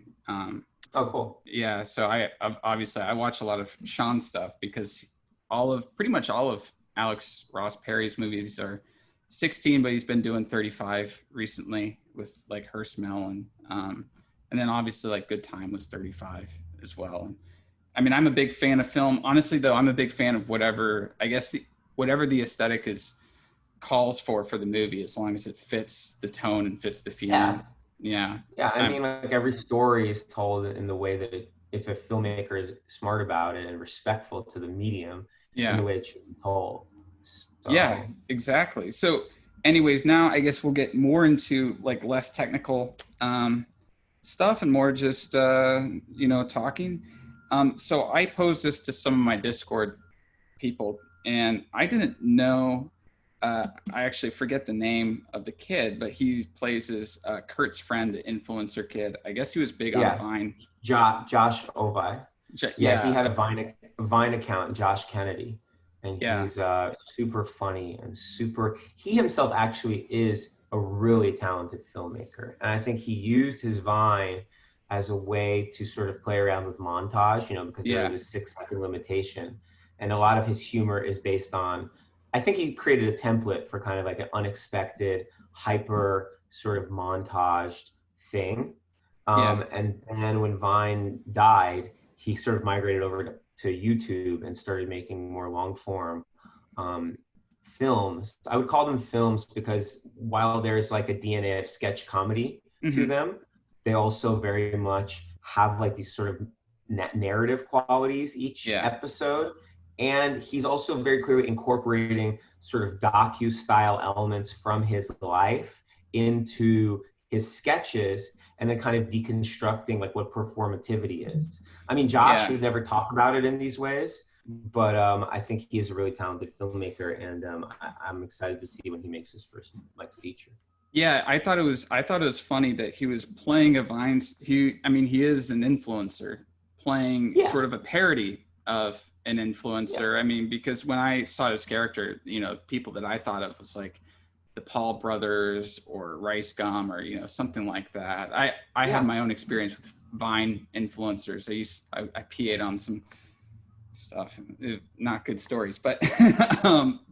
Cool. Yeah, so I obviously I watch a lot of Sean's stuff because pretty much all of Alex Ross Perry's movies are 16, but he's been doing 35 recently with like Her Smell, and then obviously like Good Time was 35 as well. I mean, I'm a big fan of film. Honestly, though, I'm a big fan of whatever, I guess, whatever the aesthetic is calls for the movie, as long as it fits the tone and fits the Yeah. feeling. Yeah. Yeah. I mean, like every story is told in the way that if a filmmaker is smart about it and respectful to the medium, in the Yeah. way it should be told. Yeah, So, exactly. So anyways, now I guess we'll get more into like less technical stuff and more just, talking. So I posed this to some of my Discord people, and I didn't know. I actually forget the name of the kid, but he plays as Kurt's friend, the influencer kid. I guess he was big on yeah, Vine. Josh Ovi. Yeah, he Yeah, had a Vine account, Josh Kennedy, and yeah, he's super funny and he himself actually is a really talented filmmaker. And I think he used his Vine as a way to sort of play around with montage, because there yeah, was a 6-second limitation. And a lot of his humor is based on, I think he created a template for kind of like an unexpected, hyper sort of montaged thing. yeah, And then when Vine died, he sort of migrated over to YouTube and started making more long form films. I would call them films because while there's like a DNA of sketch comedy to hmm, them, they also very much have like these sort of narrative qualities each yeah, episode. And he's also very clearly incorporating sort of docu-style elements from his life into his sketches, and then kind of deconstructing like what performativity is. I mean, Josh yeah. would never talk about it in these ways, but I think he is a really talented filmmaker, and I'm excited to see when he makes his first like feature. Yeah, I thought it was funny that he was playing a Vine. He is an influencer playing Yeah, sort of a parody of an yeah, influencer. I mean, because when I saw his character, people that I thought of was like the Paul brothers or Rice Gum or something like that. I had yeah. my own experience with Vine influencers. I PA'd on some stuff, not good stories, but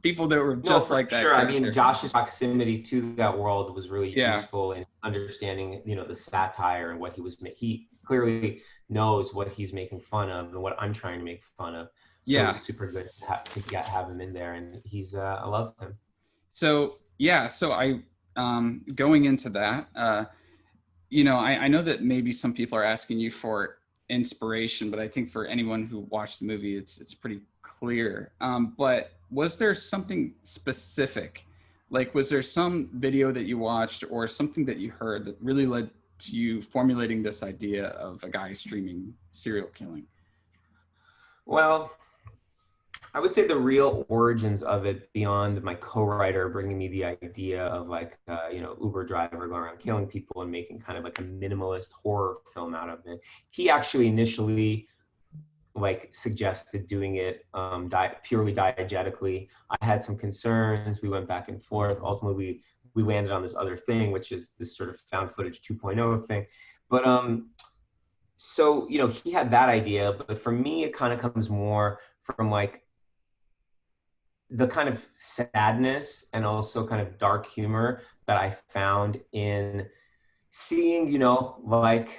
people that were No, just for like that sure. I mean, character. Josh's proximity to that world was really Yeah, useful in understanding, the satire and what he was. He clearly knows what he's making fun of and what I'm trying to make fun of. So it yeah. was super good to have him in there, and I love him. So yeah, so I going into that, I know that maybe some people are asking you for inspiration, but I think for anyone who watched the movie, it's pretty clear. But was there something specific? Like, was there some video that you watched or something that you heard that really led to you formulating this idea of a guy streaming serial killing? Well, I would say the real origins of it, beyond my co-writer bringing me the idea of like, Uber driver going around killing people and making kind of like a minimalist horror film out of it. He actually initially like suggested doing it purely diegetically. I had some concerns. We went back and forth. Ultimately, we landed on this other thing, which is this sort of found footage 2.0 thing. But so he had that idea, but for me, it kind of comes more from like the kind of sadness and also kind of dark humor that I found in seeing, like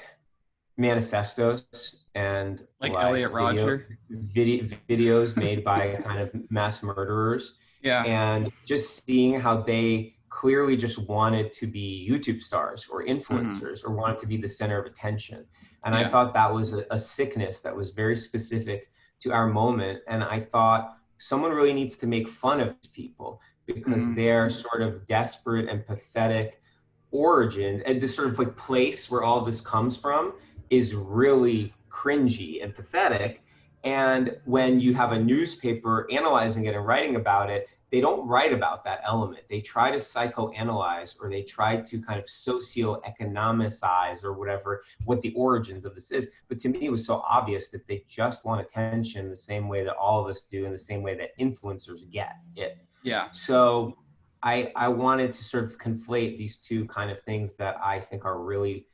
manifestos and Like like Elliot Rodger? videos made by kind of mass murderers, Yeah. and just seeing how they clearly just wanted to be YouTube stars or Hmm. influencers or wanted to be the center of attention. And I Yeah. thought that was a sickness that was very specific to our moment. And I thought someone really needs to make fun of these people because Hmm. their sort of desperate and pathetic origin and this sort of like place where all this comes from is really cringy and pathetic. And when you have a newspaper analyzing it and writing about it, they don't write about that element. They try to psychoanalyze, or they try to kind of socioeconomicize or whatever what the origins of this is. But to me, it was so obvious that they just want attention the same way that all of us do, in the same way that influencers get it. Yeah. So I wanted to sort of conflate these two kind of things that I think are really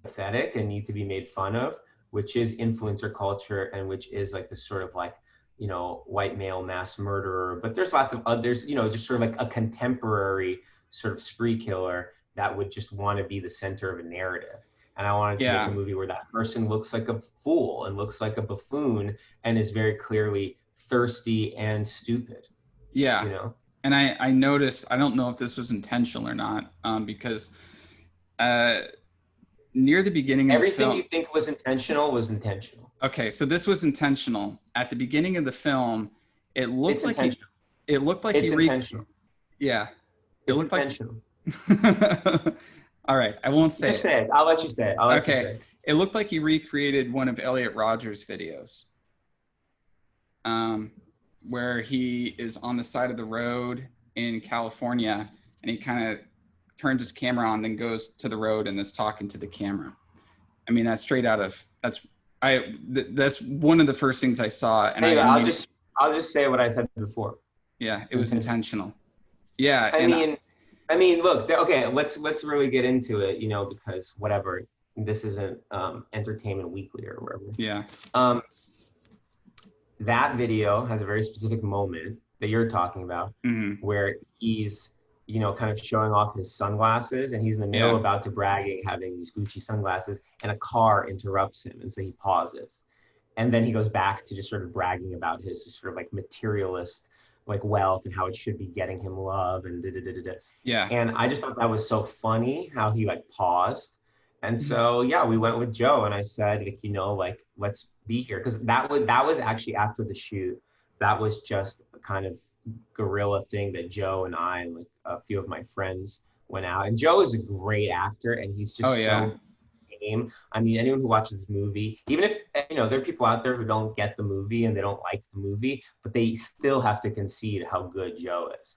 pathetic and need to be made fun of, which is influencer culture and which is like this sort of like you know, white male mass murderer, but there's lots of others, you know, just sort of like a contemporary sort of spree killer that would just want to be the center of a narrative. And I wanted to make a Yeah. movie where that person looks like a fool and looks like a buffoon and is very clearly thirsty and stupid, Yeah. you know? And I noticed, I don't know if this was intentional or not, because uh, near the beginning of the Everything you film, think was intentional was intentional. okay, so this was intentional. At the beginning of the film, it looked It's like he, intentional. it looked like he It's intentional. yeah, it It's looked like, intentional. all right, I won't say Just it. say it. I'll let you say it. I'll let you say Okay, it. it looked like he recreated one of Elliot Rodgers' videos, um, where he is on the side of the road in California, and he kind of turns his camera on, then goes to the road and is talking to the camera. I mean, that's straight out of that's one of the first things I saw, and Anyway, I knew, I'll just say what I said before. yeah, it It's was intentional. intentional. Yeah, I and mean, look, okay, let's really get into it, you know, because whatever, this isn't Entertainment Weekly or wherever. yeah, Um, that video has a very specific moment that you're talking about, mm-hmm. where he's, you know, kind of showing off his sunglasses, and he's in the middle Yeah, about to bragging, having these Gucci sunglasses, and a car interrupts him, and so he pauses, and then he goes back to just sort of bragging about his sort of like materialist like wealth and how it should be getting him love and da da da da da. yeah, And I just thought that was so funny how he like paused. And so yeah, we went with Joe, and I said, like, you know, like, let's be here, because that was actually after the shoot. That was just a kind of guerrilla thing that Joe and I and like a few of my friends went out. And Joe is a great actor, and he's oh just yeah, so game. I mean, anyone who watches this movie, even if, you know, there are people out there who don't get the movie and they don't like the movie, but they still have to concede how good Joe is.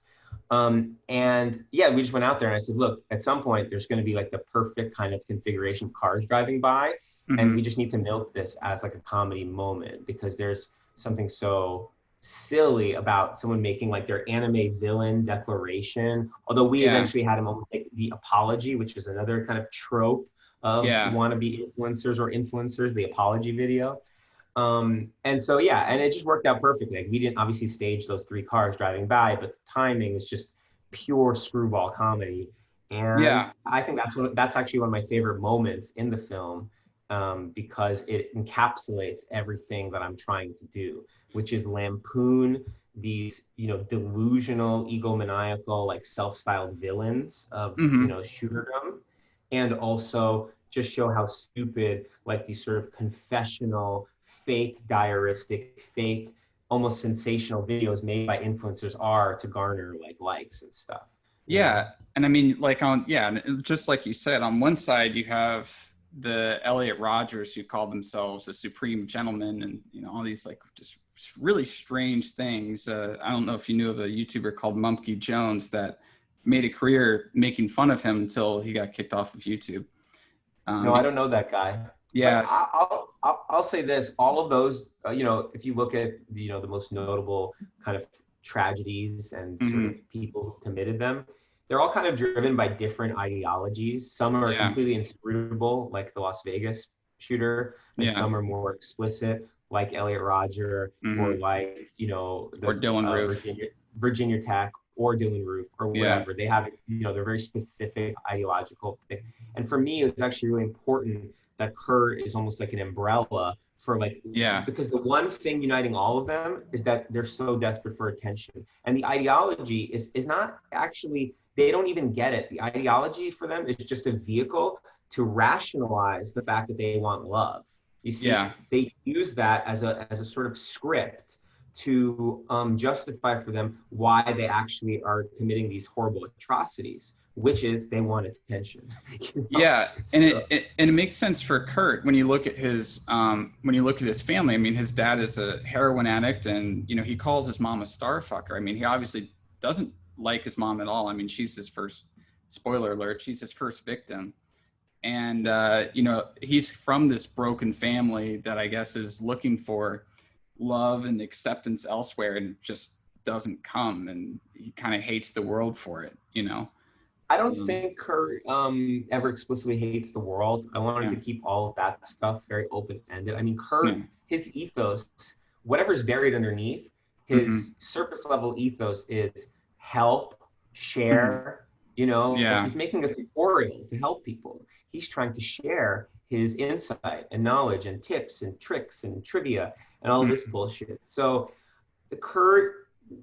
And yeah, we just went out there, and I said, look, at some point there's going to be like the perfect kind of configuration of cars driving by, and mm-hmm. we just need to milk this as like a comedy moment, because there's something so silly about someone making like their anime villain declaration. Although we Yeah, eventually had him almost like the apology, which is another kind of trope of yeah, wannabe influencers, the apology video. And so, yeah, and it just worked out perfectly. Like, we didn't obviously stage those three cars driving by, but the timing is just pure screwball comedy. And yeah, I think that's actually one of my favorite moments in the film, because it encapsulates everything that I'm trying to do, which is lampoon these, you know, delusional, egomaniacal, like self-styled villains of, you mm-hmm. know, shooterdom, and also just show how stupid like these sort of confessional, fake diaristic, fake, almost sensational videos made by influencers are to garner like likes and stuff, you know? Yeah, and I mean, like just like you said, on one side you have the Elliot Rodgers who called themselves a supreme gentleman, and you know all these like just really strange things. I don't know if you knew of a YouTuber called Mumpky Jones that made a career making fun of him until he got kicked off of YouTube. No, I don't know that guy, but Yes, I'll say this: all of those, you know, if you look at you know the most notable kind of tragedies and sort mm-hmm. of people who committed them, they're all kind of driven by different ideologies. Some are Yeah, completely inscrutable, like the Las Vegas shooter, and yeah, some are more explicit, like Elliot Rodger, or mm-hmm. like, you know, Or the Dylan Roof. Virginia Tech or Dylan Roof or Yeah, whatever. They have, you know, they're very specific ideological thing. And for me, it's actually really important that Kurt is almost like an umbrella for like, yeah, because the one thing uniting all of them is that they're so desperate for attention. And the ideology is not actually, they don't even get it. The ideology for them is just a vehicle to rationalize the fact that they want love. You see, yeah. they use that as a sort of script to justify for them why they actually are committing these horrible atrocities, which is they want attention. You know? Yeah, and So, it makes sense for Kurt when you look at his family. I mean, his dad is a heroin addict, and you know he calls his mom a starfucker. I mean, he obviously doesn't like his mom at all. I mean, she's his first, spoiler alert, she's his first victim, and you know he's from this broken family that I guess is looking for love and acceptance elsewhere, and it just doesn't come, and he kind of hates the world for it. You know. I don't think Kurt ever explicitly hates the world. I wanted Yeah. to keep all of that stuff very open-ended. I mean, Yeah. Kurt, his ethos whatever's buried underneath, Hmm. his surface level ethos is help, Hmm. share, you know, Yeah. he's making a tutorial to help people. He's trying to share his insight and knowledge and tips and tricks and trivia and all this bullshit. So Kurt,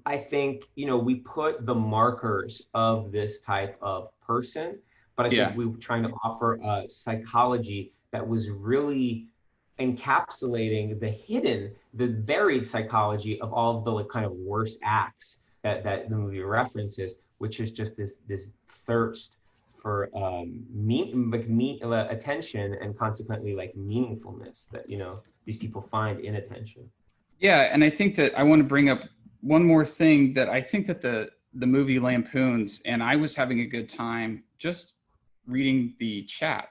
I think, you know, we put the markers of this type of person, but I think Yeah. we were trying to offer a psychology that was really encapsulating the hidden, the buried psychology of all of the like kind of worst acts that the movie references, which is just this thirst for attention and consequently like meaningfulness that, you know, these people find in attention. Yeah, and I think that I want to bring up one more thing that I think that the movie lampoons, and I was having a good time just reading the chat,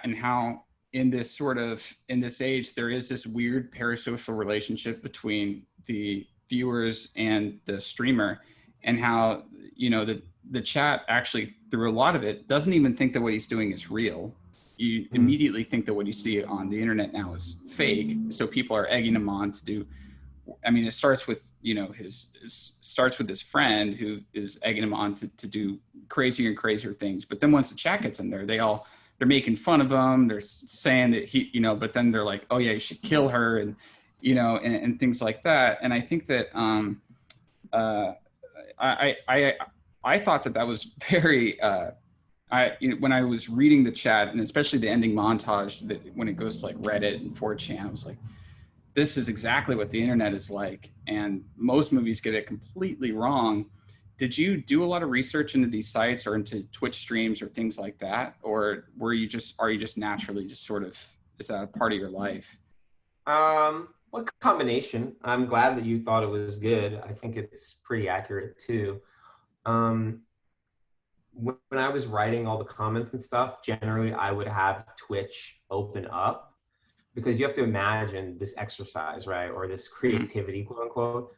and how in this sort of in this age there is this weird parasocial relationship between the viewers and the streamer, and how the chat actually through a lot of it doesn't even think that what he's doing is real. You Hmm. immediately think that what you see on the internet now is fake. So people are egging him on to do. I mean, it starts with starts with his friend who is egging him on to do crazier and crazier things. But then once the chat gets in there, they're making fun of him. They're saying that but then they're like, oh yeah, you should kill her, and and things like that. And I think that uh, I thought that was very when I was reading the chat, and especially the ending montage, that when it goes to like Reddit and 4chan, I was like, this is exactly what the internet is like. And most movies get it completely wrong. Did you do a lot of research into these sites or into Twitch streams or things like that? Or are you just naturally just sort of, is that a part of your life? What combination? I'm glad that you thought it was good. I think it's pretty accurate too. Um, when I was writing all the comments and stuff, generally I would have Twitch open up because you have to imagine this exercise, right? Or this Mm-hmm. creativity, quote unquote.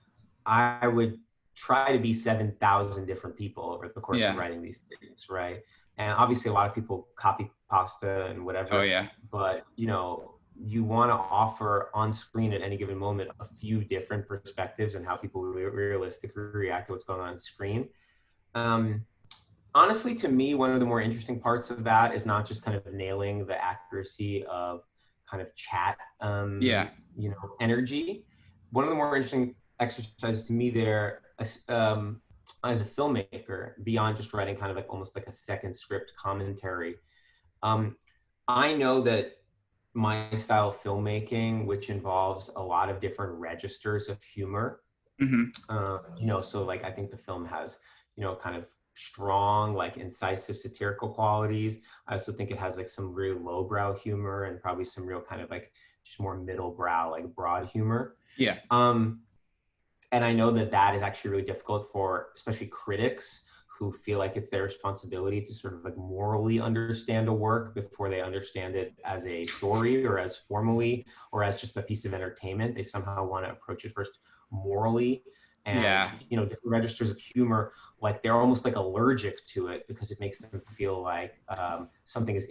I would try to be 7,000 different people over the course of Yeah. writing these things, right? And obviously a lot of people copy pasta and Oh whatever, yeah. but you know, you want to offer on screen at any given moment a few different perspectives and how people realistically react to what's going on screen. Um, Honestly, to me, one of the more interesting parts of that is not just kind of nailing the accuracy of kind of chat, Yeah. you know, energy. One of the more interesting exercises to me there, as a filmmaker, beyond just writing kind of like almost like a second script commentary, um, I know that my style of filmmaking, which involves a lot of different registers of humor, Mm-hmm. you know, so like I think the film has, you know, kind of strong, like incisive satirical qualities. I also think it has like some real lowbrow humor and probably some real kind of like just more middle brow, like broad humor. Yeah. Um, and I know that that is actually really difficult for especially critics who feel like it's their responsibility to sort of like morally understand a work before they understand it as a story or as formally or as just a piece of entertainment. They somehow want to approach it first morally, and Yeah. you know, different registers of humor, like they're almost like allergic to it because it makes them feel like something is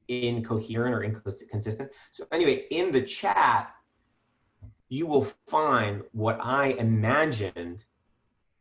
incoherent or inconsistent. So anyway, in the chat you will find what I imagined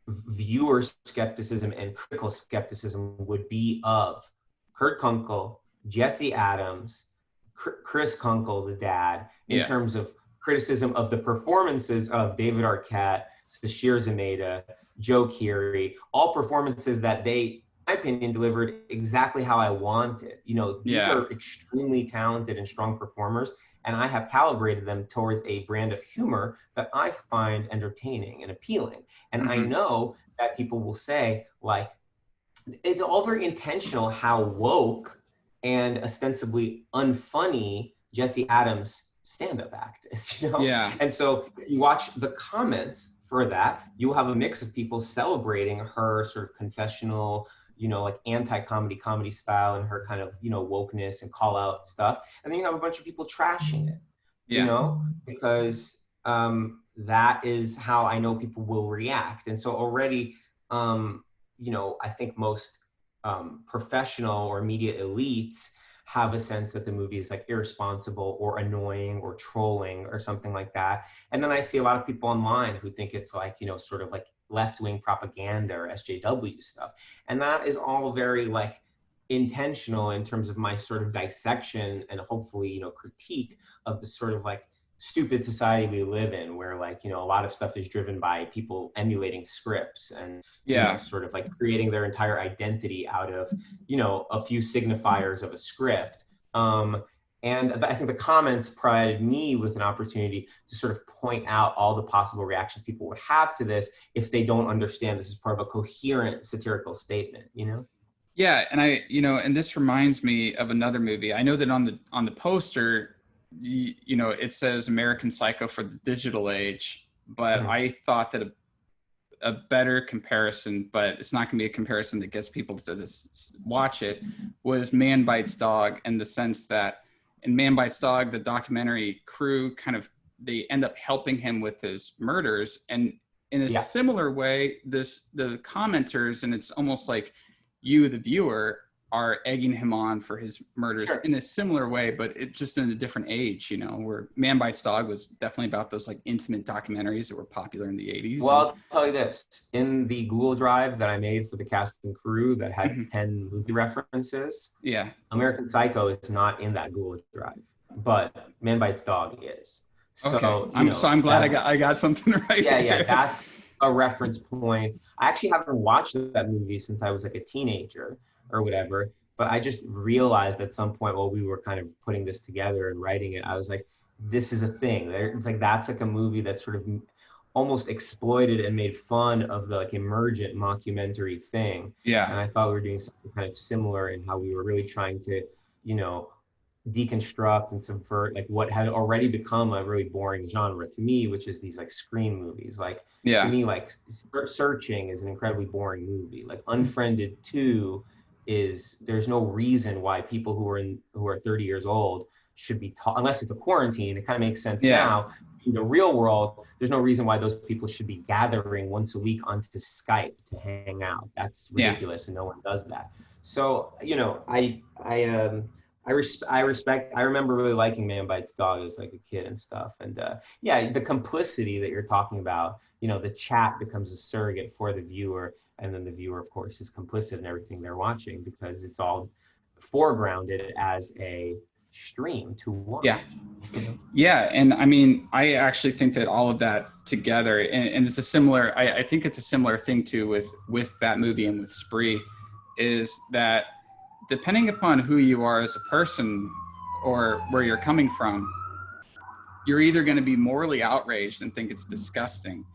viewer skepticism and critical skepticism would be of Kurt Kunkel, Jesse Adams, Chris Kunkel, the dad, in Yeah. terms of criticism of the performances of David Arquette, Sashir Zameda, Joe Keery, all performances that they, in my opinion, delivered exactly how I wanted. You know, these Yeah. are extremely talented and strong performers, and I have calibrated them towards a brand of humor that I find entertaining and appealing. And I Mm-hmm. know that people will say, like, it's all very intentional how woke and ostensibly unfunny Jesse Adams stand-up act is, you know? Yeah. And so if you watch the comments for that, you will have a mix of people celebrating her sort of confessional, you know, like anti-comedy comedy style and her kind of, you know, wokeness and call out stuff. And then you have a bunch of people trashing it, you Yeah. know, because that is how I know people will react. And so already, you know, I think most professional or media elites have a sense that the movie is like irresponsible or annoying or trolling or something like that. And then I see a lot of people online who think it's like, you know, sort of like left-wing propaganda or SJW stuff. And that is all very like intentional in terms of my sort of dissection and hopefully, you know, critique of the sort of like stupid society we live in, where like, you know, a lot of stuff is driven by people emulating scripts and, you know, sort of like creating their entire identity out of, you know, a few signifiers of a script. And I think the comments provided me with an opportunity to sort of point out all the possible reactions people would have to this if they don't understand this is part of a coherent satirical statement, you know? Yeah, and you know, and this reminds me of another movie. I know that on the poster, you know, it says American Psycho for the digital age, but I thought that a better comparison, but it's not going to be a comparison that gets people to watch it, was Man Bites Dog, in the sense that in Man Bites Dog, the documentary crew they end up helping him with his murders, and in a similar way, the commenters, and it's almost like you, the viewer, are egging him on for his murders in a similar way, but it just in a different age, you know, where Man Bites Dog was definitely about those like intimate documentaries that were popular in the 80s. Well, I'll tell you this, in the Google Drive that I made for the cast and crew that had 10 movie references, American Psycho is not in that Google Drive, but Man Bites Dog is. So, I'm glad I got something right. Yeah, that's a reference point. I actually haven't watched that movie since I was like a teenager or whatever, but I just realized at some point while we were kind of putting this together and writing it, I was like, this is a thing. It's like, that's like a movie that sort of almost exploited and made fun of the like emergent mockumentary thing. Yeah. And I thought we were doing something kind of similar in how we were really trying to, you know, deconstruct and subvert like what had already become a really boring genre to me, which is these like screen movies. Like to me, like Searching is an incredibly boring movie. Like Unfriended 2 there's no reason why people who are 30 years old should be taught, unless it's a quarantine. It kind of makes sense now. In the real world, there's no reason why those people should be gathering once a week onto Skype to hang out. That's ridiculous, and no one does that. So, you know, I remember really liking Man Bites Dog as like a kid and stuff. And the complicity that you're talking about, you know, the chat becomes a surrogate for the viewer. And then the viewer, of course, is complicit in everything they're watching because it's all foregrounded as a stream to watch. Yeah. And I mean, I actually think that all of that together, and it's a similar, I think it's a similar thing too with that movie and with Spree, is that depending upon who you are as a person or where you're coming from, you're either going to be morally outraged and think it's disgusting,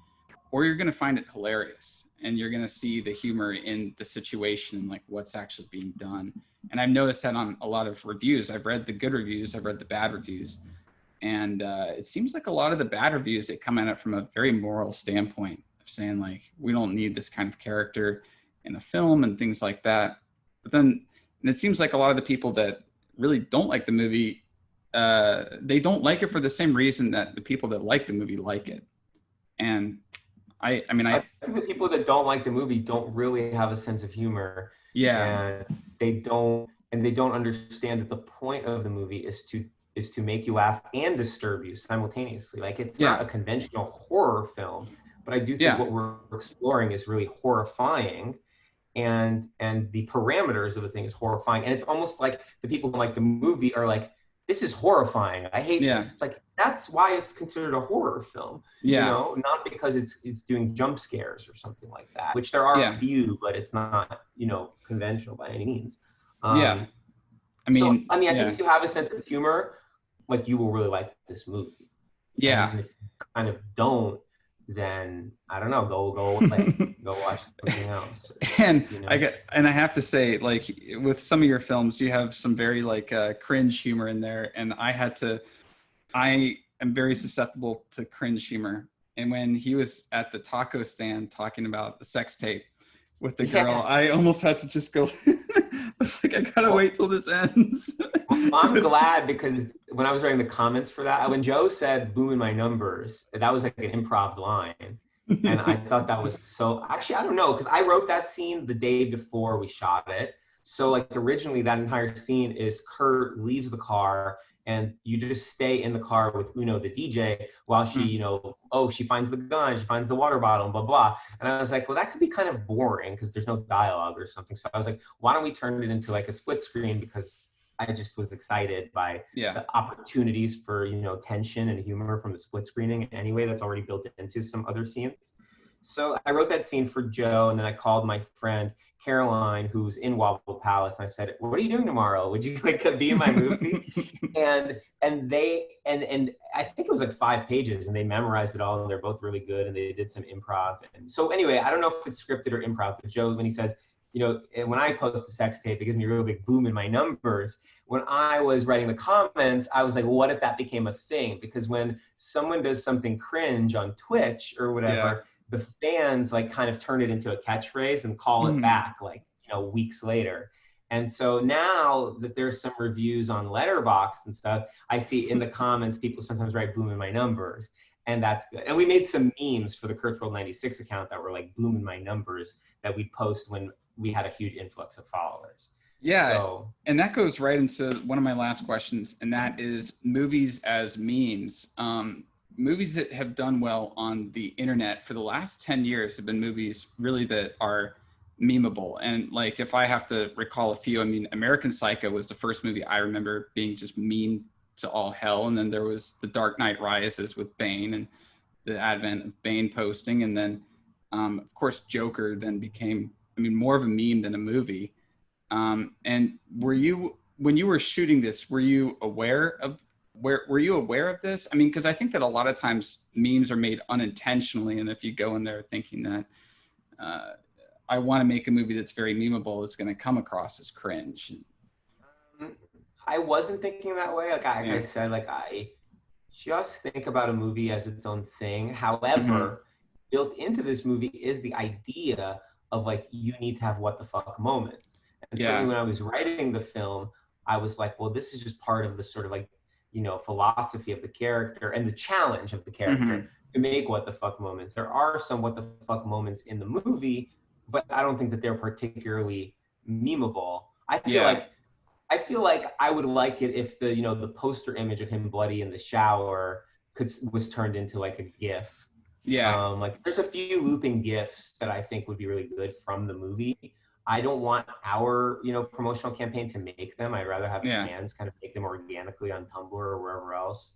or you're going to find it hilarious. And you're going to see the humor in the situation, like what's actually being done. And I've noticed that on a lot of reviews. I've read the good reviews, I've read the bad reviews. And it seems like a lot of the bad reviews, they come at it from a very moral standpoint of saying like, we don't need this kind of character in a film and things like that. But then, and it seems like a lot of the people that really don't like the movie, they don't like it for the same reason that the people that like the movie like it. And I think the people that don't like the movie don't really have a sense of humor. And they don't understand that the point of the movie is to make you laugh and disturb you simultaneously. Like it's not a conventional horror film, but I do think what we're exploring is really horrifying. And the parameters of the thing is horrifying. And it's almost like the people who like the movie are like, this is horrifying. I hate this. It's like, that's why it's considered a horror film. You know, not because it's doing jump scares or something like that, which there are a few, but it's not, you know, conventional by any means. I think if you have a sense of humor, like you will really like this movie. And if you kind of don't, then I don't know, go away, go watch something else. And you know? I have to say, like with some of your films, you have some very like cringe humor in there, and I am very susceptible to cringe humor. And when he was at the taco stand talking about the sex tape with the girl, I almost had to just go. I was like, I gotta wait till this ends. I'm glad, because when I was writing the comments for that, when Joe said "boom in my numbers," that was like an improv line, and I thought that was so. Actually, I don't know, because I wrote that scene the day before we shot it, So like originally that entire scene is Kurt leaves the car and you just stay in the car with Uno, the DJ, while she, Mm. she finds the gun, she finds the water bottle, and blah, blah. And I was like, well, that could be kind of boring because there's no dialogue or something. So I was like, why don't we turn it into like a split screen? Because I just was excited by Yeah. the opportunities for, tension and humor from the split screening anyway, that's already built into some other scenes. So I wrote that scene for Joe, and then I called my friend Caroline, who's in Wobble Palace, and I said, "What are you doing tomorrow? Would you like to be in my movie?" and I think it was like 5 pages, and they memorized it all, and they're both really good, and they did some improv. And so anyway, I don't know if it's scripted or improv, but Joe, when he says, when I post a sex tape, it gives me a real big boom in my numbers. When I was writing the comments, I was like, well, what if that became a thing? Because when someone does something cringe on Twitch or whatever, the fans like kind of turn it into a catchphrase and call it back like, weeks later. And so now that there's some reviews on Letterboxd and stuff, I see in the comments, people sometimes write boom in my numbers, and that's good. And we made some memes for the Kurt's World 96 account that were like boom in my numbers that we'd post when we had a huge influx of followers. Yeah. So, and that goes right into one of my last questions, and that is movies as memes. Movies that have done well on the internet for the last 10 years have been movies really that are memeable. And like, if I have to recall a few, I mean, American Psycho was the first movie I remember being just meme to all hell. And then there was The Dark Knight Rises with Bane and the advent of Bane posting. And then, of course, Joker then became, more of a meme than a movie. And when you were shooting this, were you aware of this? I mean, because I think that a lot of times memes are made unintentionally, and if you go in there thinking that I want to make a movie that's very memeable, it's going to come across as cringe. I wasn't thinking that way. Like I said, like I just think about a movie as its own thing. However, built into this movie is the idea of like, you need to have what the fuck moments. And certainly when I was writing the film, I was like, well, this is just part of the sort of like, philosophy of the character and the challenge of the character to make what the fuck moments. There are some what the fuck moments in the movie, but I don't think that they're particularly memeable. I feel like I would like it if the, the poster image of him bloody in the shower was turned into like a GIF. Yeah. Like there's a few looping GIFs that I think would be really good from the movie. I don't want our, promotional campaign to make them. I'd rather have fans kind of make them organically on Tumblr or wherever else,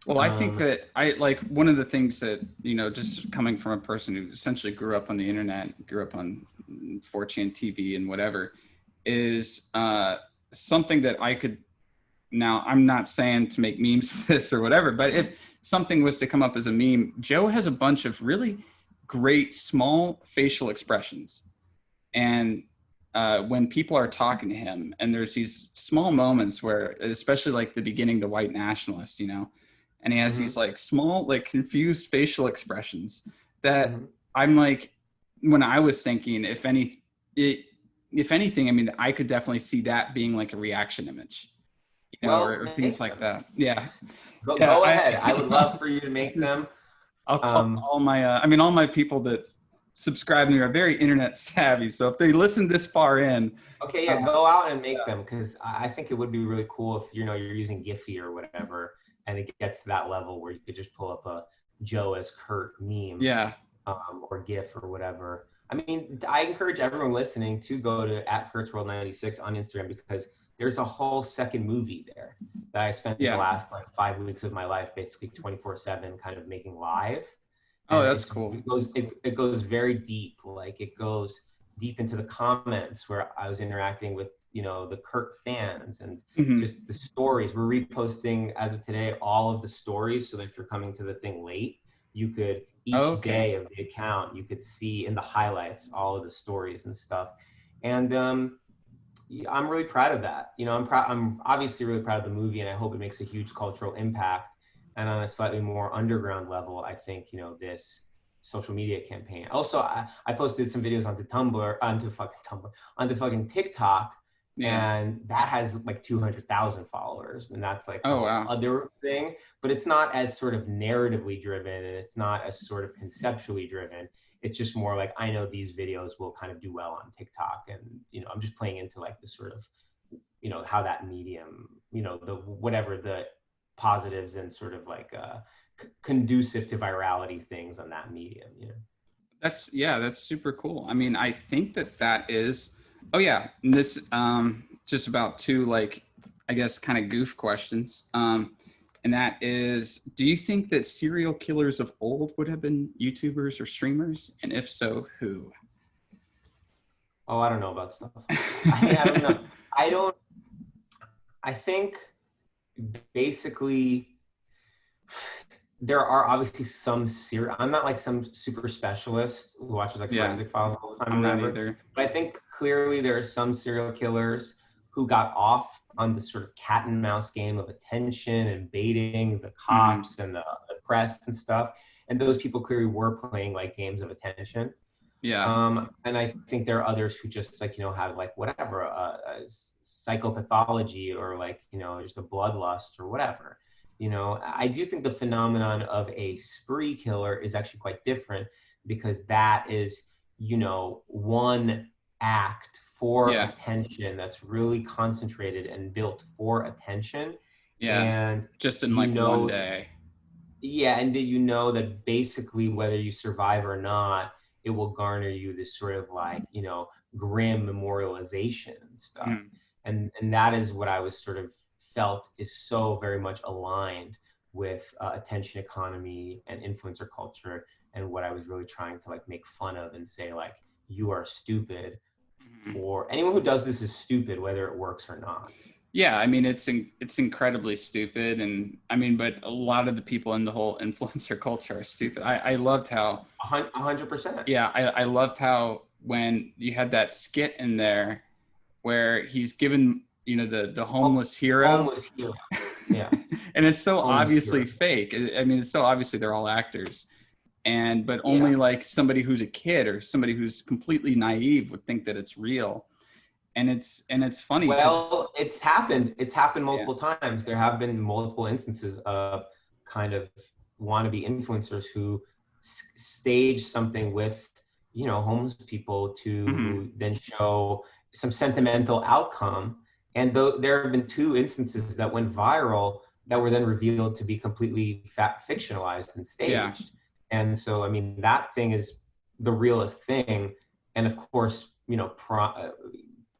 Well, I think that I like one of the things that, just coming from a person who essentially grew up on the internet, grew up on 4chan TV and whatever, is something that I could, now I'm not saying to make memes of this or whatever, but if something was to come up as a meme, Joe has a bunch of really great small facial expressions. And when people are talking to him, and there's these small moments where, especially like the beginning, the white nationalist, and he has these like small, like confused facial expressions that I'm like, when I was thinking, if anything, I mean, I could definitely see that being like a reaction image, or things like that. Yeah. Go ahead. I would love for you to make them. I'll call all my, all my people that subscribe to me are very internet savvy. So if they listen this far in. Okay, go out and make them, because I think it would be really cool if, you're using Giphy or whatever, and it gets to that level where you could just pull up a Joe as Kurt meme. Yeah. Or GIF or whatever. I mean, I encourage everyone listening to go to @KurtzWorld96 on Instagram, because there's a whole second movie there that I spent the last like 5 weeks of my life, basically 24/7 kind of making live. Oh, that's cool. It goes very deep. Like it goes deep into the comments where I was interacting with, the Kurt fans and just the stories. We're reposting as of today, all of the stories. So that if you're coming to the thing late, you could each day of the account, you could see in the highlights, all of the stories and stuff. And I'm really proud of that. I'm obviously really proud of the movie, and I hope it makes a huge cultural impact. And on a slightly more underground level, I think, this social media campaign. Also, I posted some videos onto fucking TikTok, and that has like 200,000 followers. And that's like other thing, but it's not as sort of narratively driven, and it's not as sort of conceptually driven. It's just more like, I know these videos will kind of do well on TikTok, and, you know, I'm just playing into like the sort of, you know, how that medium, you know, the whatever the positives and sort of like conducive to virality things on that medium, you know. That's super cool. I mean, I think that is, oh yeah, and this just about two, like, I guess kind of goof questions. And that is, do you think that serial killers of old would have been YouTubers or streamers? And if so, who? Oh, I don't know about stuff. I don't know. I think basically there are obviously some I'm not like some super specialist who watches like forensic files all the time. I'm not either. But I think clearly there are some serial killers who got off on the sort of cat and mouse game of attention and baiting the cops and the press and stuff. And those people clearly were playing like games of attention. Yeah. And I think there are others who just like, you know, have like whatever, a psychopathology or like, you know, just a bloodlust or whatever. You know, I do think the phenomenon of a spree killer is actually quite different, because that is, you know, one act for attention that's really concentrated and built for attention. Yeah. And just in like one day. Yeah. And do you know that basically whether you survive or not, it will garner you this sort of like, you know, grim memorialization and stuff. And that is what I was sort of felt is so very much aligned with attention economy and influencer culture, and what I was really trying to like make fun of and say like, you are stupid. For anyone who does this is stupid, whether it works or not. Yeah, I mean, it's incredibly stupid. And I mean, but a lot of the people in the whole influencer culture are stupid. I loved how 100%. Yeah, I loved how when you had that skit in there where he's given, you know, the homeless hero. Yeah. And it's so obviously fake. I mean, it's so obviously they're all actors. But only like somebody who's a kid or somebody who's completely naive would think that it's real. And it's funny. Well, it's happened multiple times. There have been multiple instances of kind of wannabe influencers who stage something with, you know, homeless people to then show some sentimental outcome. And there have been 2 instances that went viral that were then revealed to be completely fictionalized and staged. Yeah. And so, I mean, that thing is the realest thing. And of course, you know,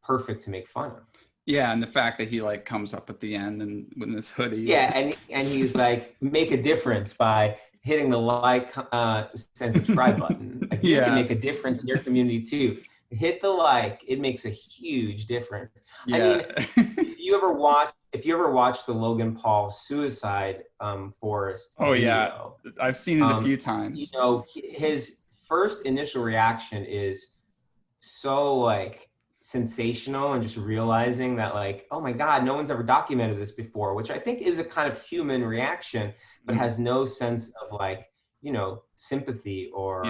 perfect to make fun of. Yeah, and the fact that he like comes up at the end and with this hoodie. Yeah, and he's like, make a difference by hitting the like and subscribe button. Like, you can make a difference in your community too. Hit the like; it makes a huge difference. Yeah. I mean, if you ever watch the Logan Paul suicide forest. Oh video, yeah, I've seen it a few times. You know, his first initial reaction is so like sensational, and just realizing that like, oh my God, no one's ever documented this before, which I think is a kind of human reaction, but has no sense of like, you know, sympathy or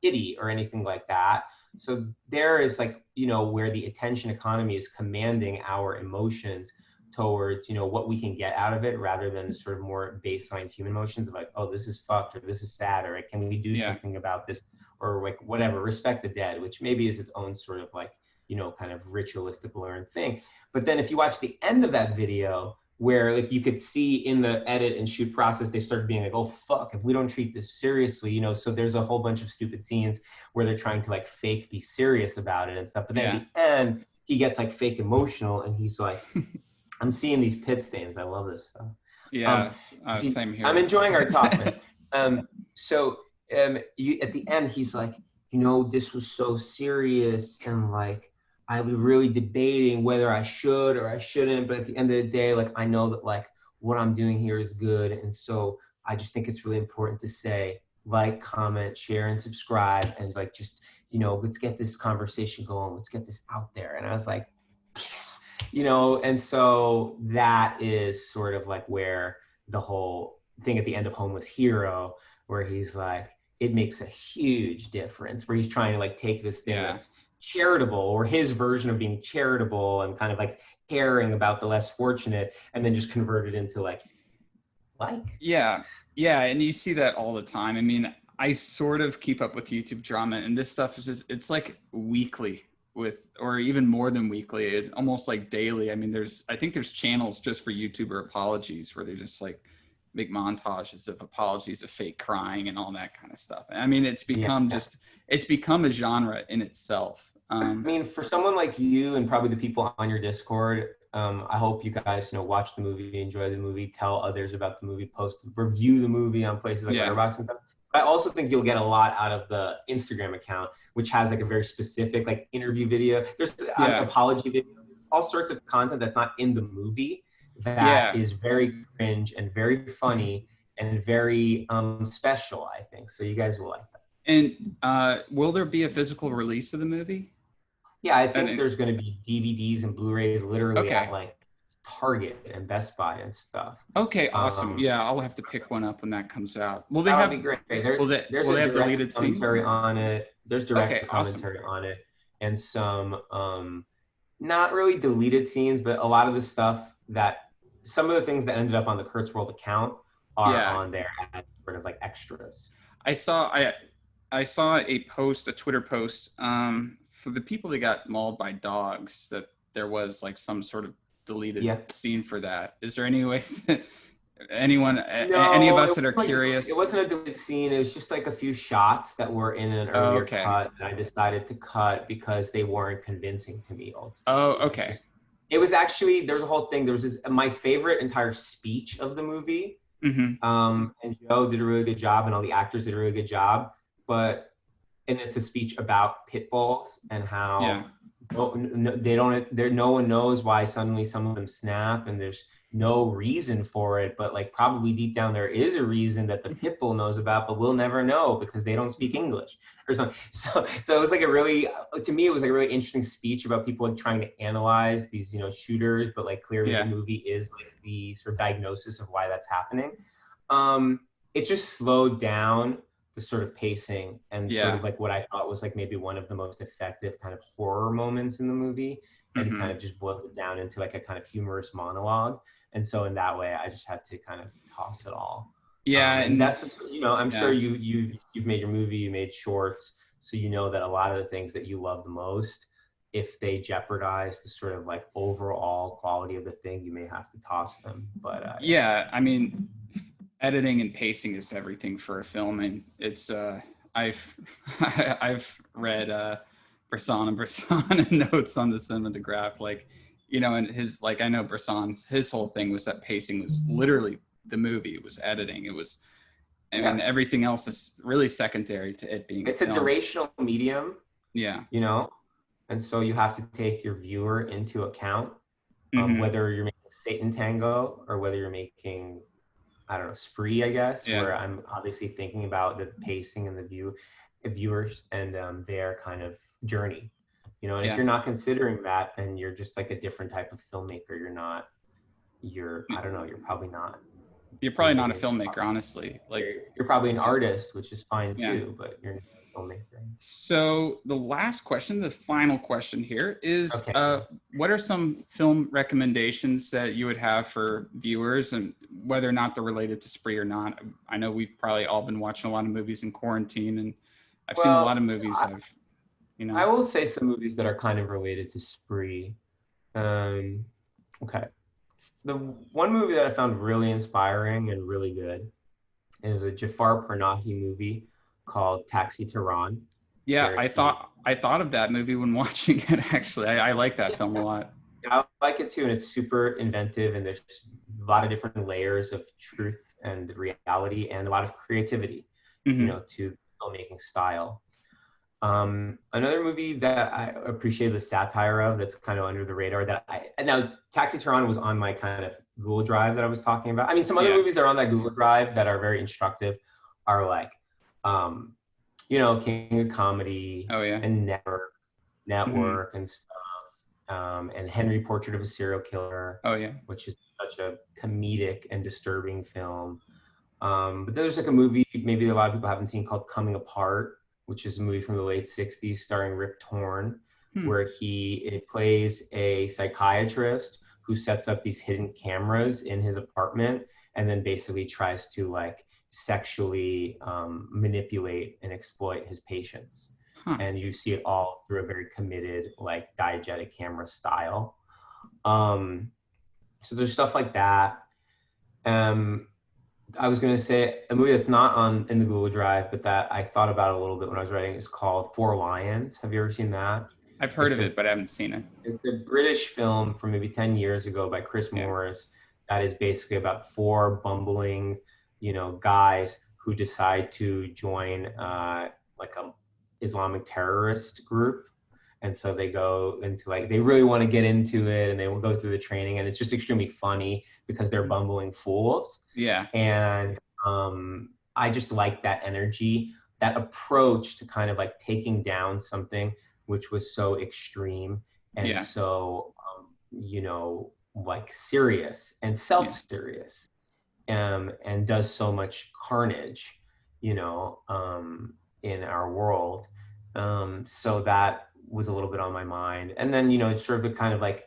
pity or anything like that. So there is like, you know, where the attention economy is commanding our emotions towards, you know, what we can get out of it, rather than sort of more baseline human emotions of like, oh, this is fucked, or this is sad, or like, can we do something about this, or like whatever, respect the dead, which maybe is its own sort of like, you know, kind of ritualistic learned thing. But then if you watch the end of that video, where like you could see in the edit and shoot process, they started being like, oh fuck, if we don't treat this seriously, you know, so there's a whole bunch of stupid scenes where they're trying to like fake be serious about it and stuff. But then at the end, he gets like fake emotional, and he's like, I'm seeing these pit stains. I love this stuff. Yeah, same here. I'm enjoying our talk, man. So at the end, he's like, you know, this was so serious, and like, I was really debating whether I should or I shouldn't, but at the end of the day, like, I know that like what I'm doing here is good. And so I just think it's really important to say, like, comment, share, and subscribe. And like, just, you know, let's get this conversation going. Let's get this out there. And I was like, you know, and so that is sort of like where the whole thing at the end of Homeless Hero, where he's like, it makes a huge difference, where he's trying to like take this thing that's charitable, or his version of being charitable and kind of like caring about the less fortunate, and then just convert it into like. Yeah. And you see that all the time. I mean, I sort of keep up with YouTube drama, and this stuff is just, it's like weekly or even more than weekly. It's almost like daily. I mean, I think there's channels just for YouTuber apologies where they're just like make montages of apologies of fake crying and all that kind of stuff. I mean, it's become it's become a genre in itself. I mean, for someone like you and probably the people on your Discord, I hope you guys, watch the movie, enjoy the movie, tell others about the movie, review the movie on places like Letterboxd and stuff. But I also think you'll get a lot out of the Instagram account, which has like a very specific like interview video. There's an apology video, all sorts of content that's not in the movie that is very cringe and very funny and very special, I think. So you guys will like that. And will there be a physical release of the movie? Yeah, I think there's going to be DVDs and Blu-rays literally at like Target and Best Buy and stuff. Okay, awesome. Yeah, I'll have to pick one up when that comes out. Will they have? That'd be great. There's a deleted commentary on it. There's direct commentary on it, and some not really deleted scenes, but a lot of the stuff some of the things that ended up on the Kurt's World account are on there as sort of like extras. I saw a Twitter post for the people that got mauled by dogs, that there was like some sort of deleted scene for that. Is there any way any of us that are curious? It wasn't a deleted scene. It was just like a few shots that were in an earlier cut that I decided to cut because they weren't convincing to me ultimately. Oh, okay. It was actually, there was a whole thing. There was my favorite entire speech of the movie. And Joe did a really good job and all the actors did a really good job. And it's a speech about pit bulls and how no one knows why suddenly some of them snap, and there's no reason for it, but like probably deep down there is a reason that the pit bull knows about, but we'll never know because they don't speak English or something. So it was like to me, it was like a really interesting speech about people like trying to analyze these, shooters, but like clearly the movie is like the sort of diagnosis of why that's happening. It just slowed down the sort of pacing and sort of like what I thought was like maybe one of the most effective kind of horror moments in the movie, and kind of just boiled it down into like a kind of humorous monologue. And so in that way, I just had to kind of toss it all. Yeah, and that's just, I'm sure you've made your movie, you made shorts, so you know that a lot of the things that you love the most, if they jeopardize the sort of like overall quality of the thing, you may have to toss them. But I mean, editing and pacing is everything for a film, and it's I've read Bresson and notes on the cinematograph, like, and his, like, I know Bresson's, his whole thing was that pacing was literally the movie. It was editing. It was, and everything else is really secondary to it being. It's a durational medium. Yeah. And so you have to take your viewer into account, whether you're making Satan Tango or whether you're making, I don't know, Spree, I guess, where I'm obviously thinking about the pacing and the viewers and their kind of journey, and if you're not considering that, then you're just like a different type of filmmaker. I don't know, you're probably not a filmmaker, honestly. Like, you're probably an artist, which is fine too, but you're not a filmmaker. So the last question, the final question here is, what are some film recommendations that you would have for viewers, and whether or not they're related to Spree or not? I know we've probably all been watching a lot of movies in quarantine, and I've seen a lot of movies I will say some movies that are kind of related to Spree. Okay. The one movie that I found really inspiring and really good is a Jafar Panahi movie called Taxi Tehran. Yeah, I thought of that movie when watching it, actually. I like that film a lot. I like it too, and it's super inventive, and there's a lot of different layers of truth and reality and a lot of creativity, to filmmaking style. Another movie that I appreciate the satire of, that's kind of under the radar, now Taxi Tehran was on my kind of Google Drive that I was talking about. I mean, some other movies that are on that Google Drive that are very instructive are like, King of Comedy, and Network and stuff, and Henry, Portrait of a Serial Killer, which is such a comedic and disturbing film. But there's like a movie maybe a lot of people haven't seen called Coming Apart, which is a movie from the late 60s starring Rip Torn, where he plays a psychiatrist who sets up these hidden cameras in his apartment and then basically tries to like sexually manipulate and exploit his patients. Huh. And you see it all through a very committed, like diegetic camera style. So there's stuff like that. I was going to say a movie that's not in the Google Drive, but that I thought about a little bit when I was writing is called Four Lions. Have you ever seen that? I've heard of it, but I haven't seen it. It's a British film from maybe 10 years ago by Chris Morris that is basically about four bumbling, guys who decide to join like a Islamic terrorist group. And so they go into they really want to get into it, and they will go through the training, and it's just extremely funny because they're bumbling fools. Yeah. And I just like that energy, that approach to kind of like taking down something which was so extreme and so, like serious and self-serious, and does so much carnage, in our world. So that was a little bit on my mind. And then, it's sort of a kind of like,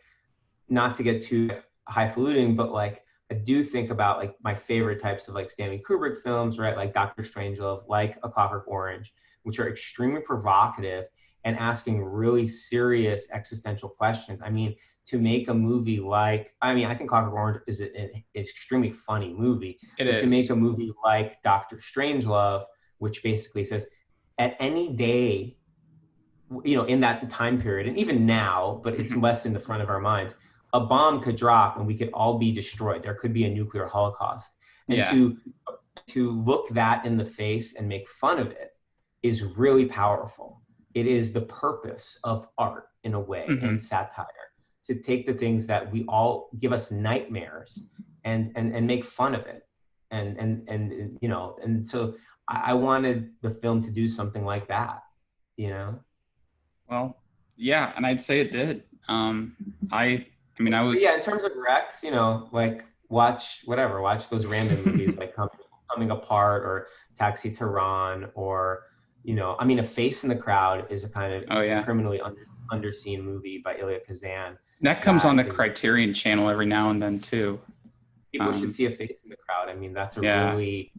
not to get too highfalutin, but like, I do think about like my favorite types of like Stanley Kubrick films, right? Like Dr. Strangelove, like A Clockwork Orange, which are extremely provocative and asking really serious existential questions. I mean, to make a movie I think Clockwork Orange is an extremely funny movie. To make a movie like Dr. Strangelove, which basically says at any day, in that time period, and even now, but it's less in the front of our minds, a bomb could drop and we could all be destroyed. There could be a nuclear holocaust. And to look that in the face and make fun of it is really powerful. It is the purpose of art in a way, and satire, to take the things that we all give us nightmares and make fun of it. And so I wanted the film to do something like that, Well, yeah, and I'd say it did. I was... Yeah, in terms of Rex, like watch those random movies like Coming Apart or Taxi Tehran or, A Face in the Crowd is a kind of criminally underseen movie by Ilya Kazan. That comes on the Criterion channel every now and then too. People should see A Face in the Crowd. I mean, that's a really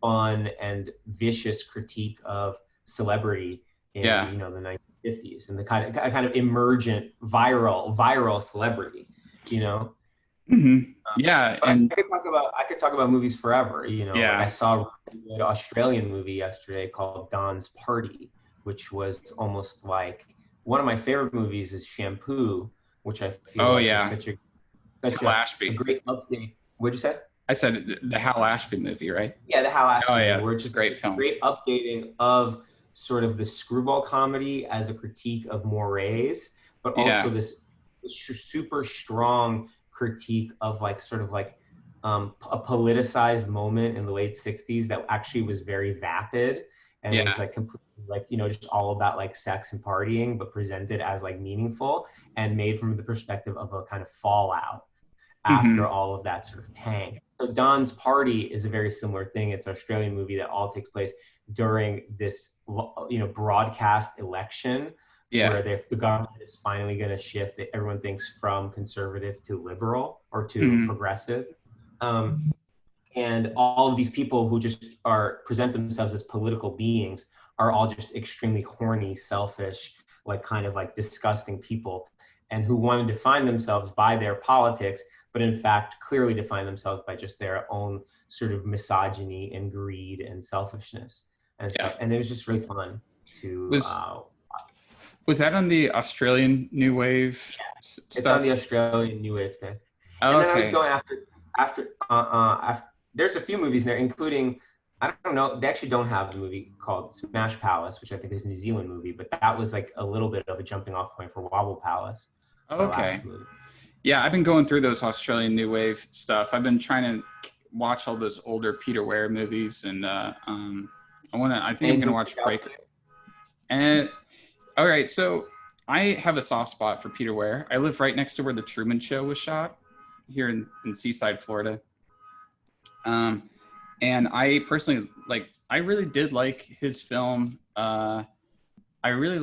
fun and vicious critique of celebrity in, the 1950s and the kind of emergent viral celebrity, and I could talk about movies forever, Like I saw an Australian movie yesterday called Don's Party, which was almost like one of my favorite movies is Shampoo, which I feel is such a great update. What'd you say? I said the Hal Ashby movie, right? Yeah, the Hal Ashby movie, where it's a great film. Great updating of sort of the screwball comedy as a critique of mores, but also this super strong critique of like sort of like a politicized moment in the late 60s that actually was very vapid, and it was like completely like just all about like sex and partying, but presented as like meaningful and made from the perspective of a kind of fallout after all of that sort of tank. So Don's Party is a very similar thing. It's an Australian movie that all takes place during this broadcast election where the government is finally going to shift, that everyone thinks, from conservative to liberal or to progressive. And all of these people who just present themselves as political beings are all just extremely horny, selfish, like kind of like disgusting people, and who want to define themselves by their politics, but in fact clearly define themselves by just their own sort of misogyny and greed and selfishness and stuff. And it was just really fun to was that on the Australian New Wave stuff? It's on the Australian New Wave thing. Oh, and then I was going after there's a few movies in there, including, I don't know, they actually don't have a movie called Smash Palace, which I think is a New Zealand movie, but that was like a little bit of a jumping off point for Wobble Palace. Okay. Yeah, I've been going through those Australian New Wave stuff. I've been trying to watch all those older Peter Weir movies, and I think I'm gonna watch Breaker. And all right, so I have a soft spot for Peter Weir. I live right next to where the Truman Show was shot, here in Seaside, Florida. And I personally I really did like his film. I really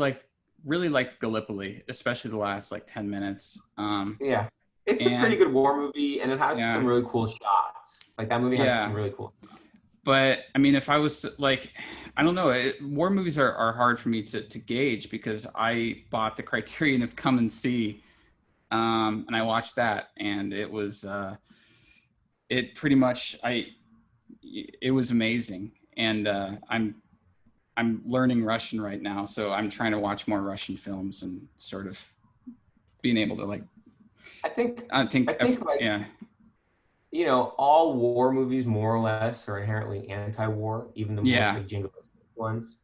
liked Gallipoli, especially the last 10 minutes. It's a pretty good war movie, and it has some really cool shots. Like that movie has some really cool shots. but I mean, if I was to like, I don't know, war movies are hard for me to gauge because I bought the Criterion of Come and See, and I watched that, and it was, it pretty much, it was amazing. And I'm learning Russian right now, so I'm trying to watch more Russian films and sort of being able to like, I think like, yeah, you know, all war movies more or less are inherently anti-war, even the most like jingoistic ones.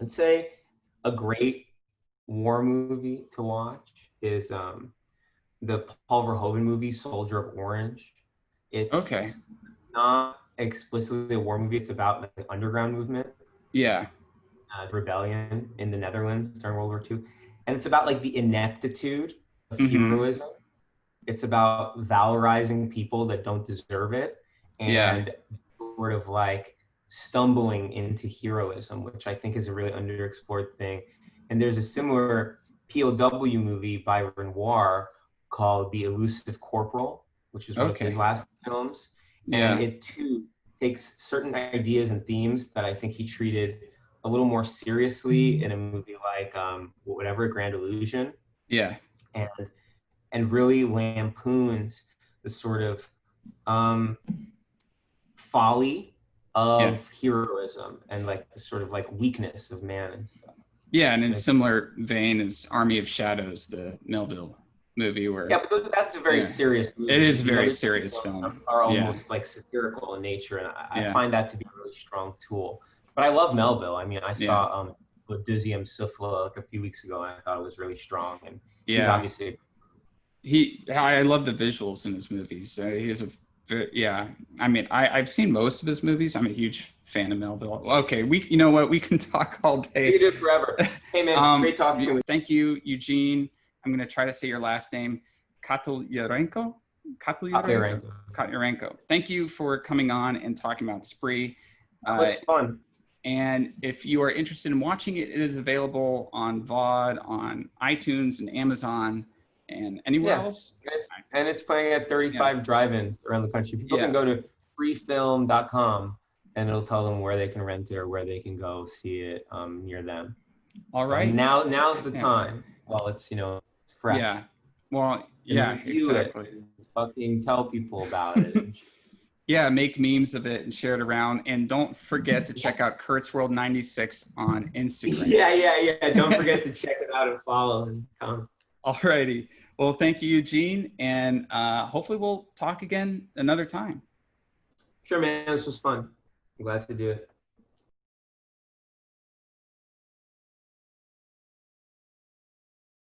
I'd say a great war movie to watch is the Paul Verhoeven movie Soldier of Orange. It's okay, not explicitly a war movie. It's about like, the underground movement, yeah, rebellion in the Netherlands during World War II, and it's about like the ineptitude of mm-hmm. heroism. It's about valorizing people that don't deserve it, Yeah, and sort of like stumbling into heroism, which I think is a really underexplored thing. And there's a similar POW movie by Renoir called The Elusive Corporal, which is one of his last films. And it too takes certain ideas and themes that I think he treated a little more seriously in a movie like whatever, Grand Illusion. Yeah. And really lampoons the sort of folly of heroism and like the sort of like weakness of man and stuff. Yeah, and in similar vein as Army of Shadows, the Melville movie, where but that's a very serious movie. It is a very serious film. Are almost like satirical in nature, and I find that to be a really strong tool. But I love Melville. I mean, I saw Deuxième Souffle like a few weeks ago, and I thought it was really strong. And he's obviously I love the visuals in his movies. He is I mean, I've seen most of his movies. I'm a huge fan of Melville. Okay, you know what? We can talk all day. We can do it forever. Hey man, great talking to you. Thank you, Eugene. I'm going to try to say your last name, Kotlyarenko. Thank you for coming on and talking about Spree. That was fun. And if you are interested in watching it, it is available on VOD, on iTunes and Amazon, and anywhere else. And it's playing at 35 drive-ins around the country. People can go to freefilm.com and it'll tell them where they can rent it or where they can go see it near them. All right. Now's the time while it's, fresh. Yeah. Well, exactly. Fucking tell people about it. Make memes of it and share it around. And don't forget to check out Kurt's World 96 on Instagram. Yeah. Don't forget to check it out and follow and comment. All righty. Well, thank you, Eugene. And hopefully we'll talk again another time. Sure, man. This was fun. I'm glad to do it.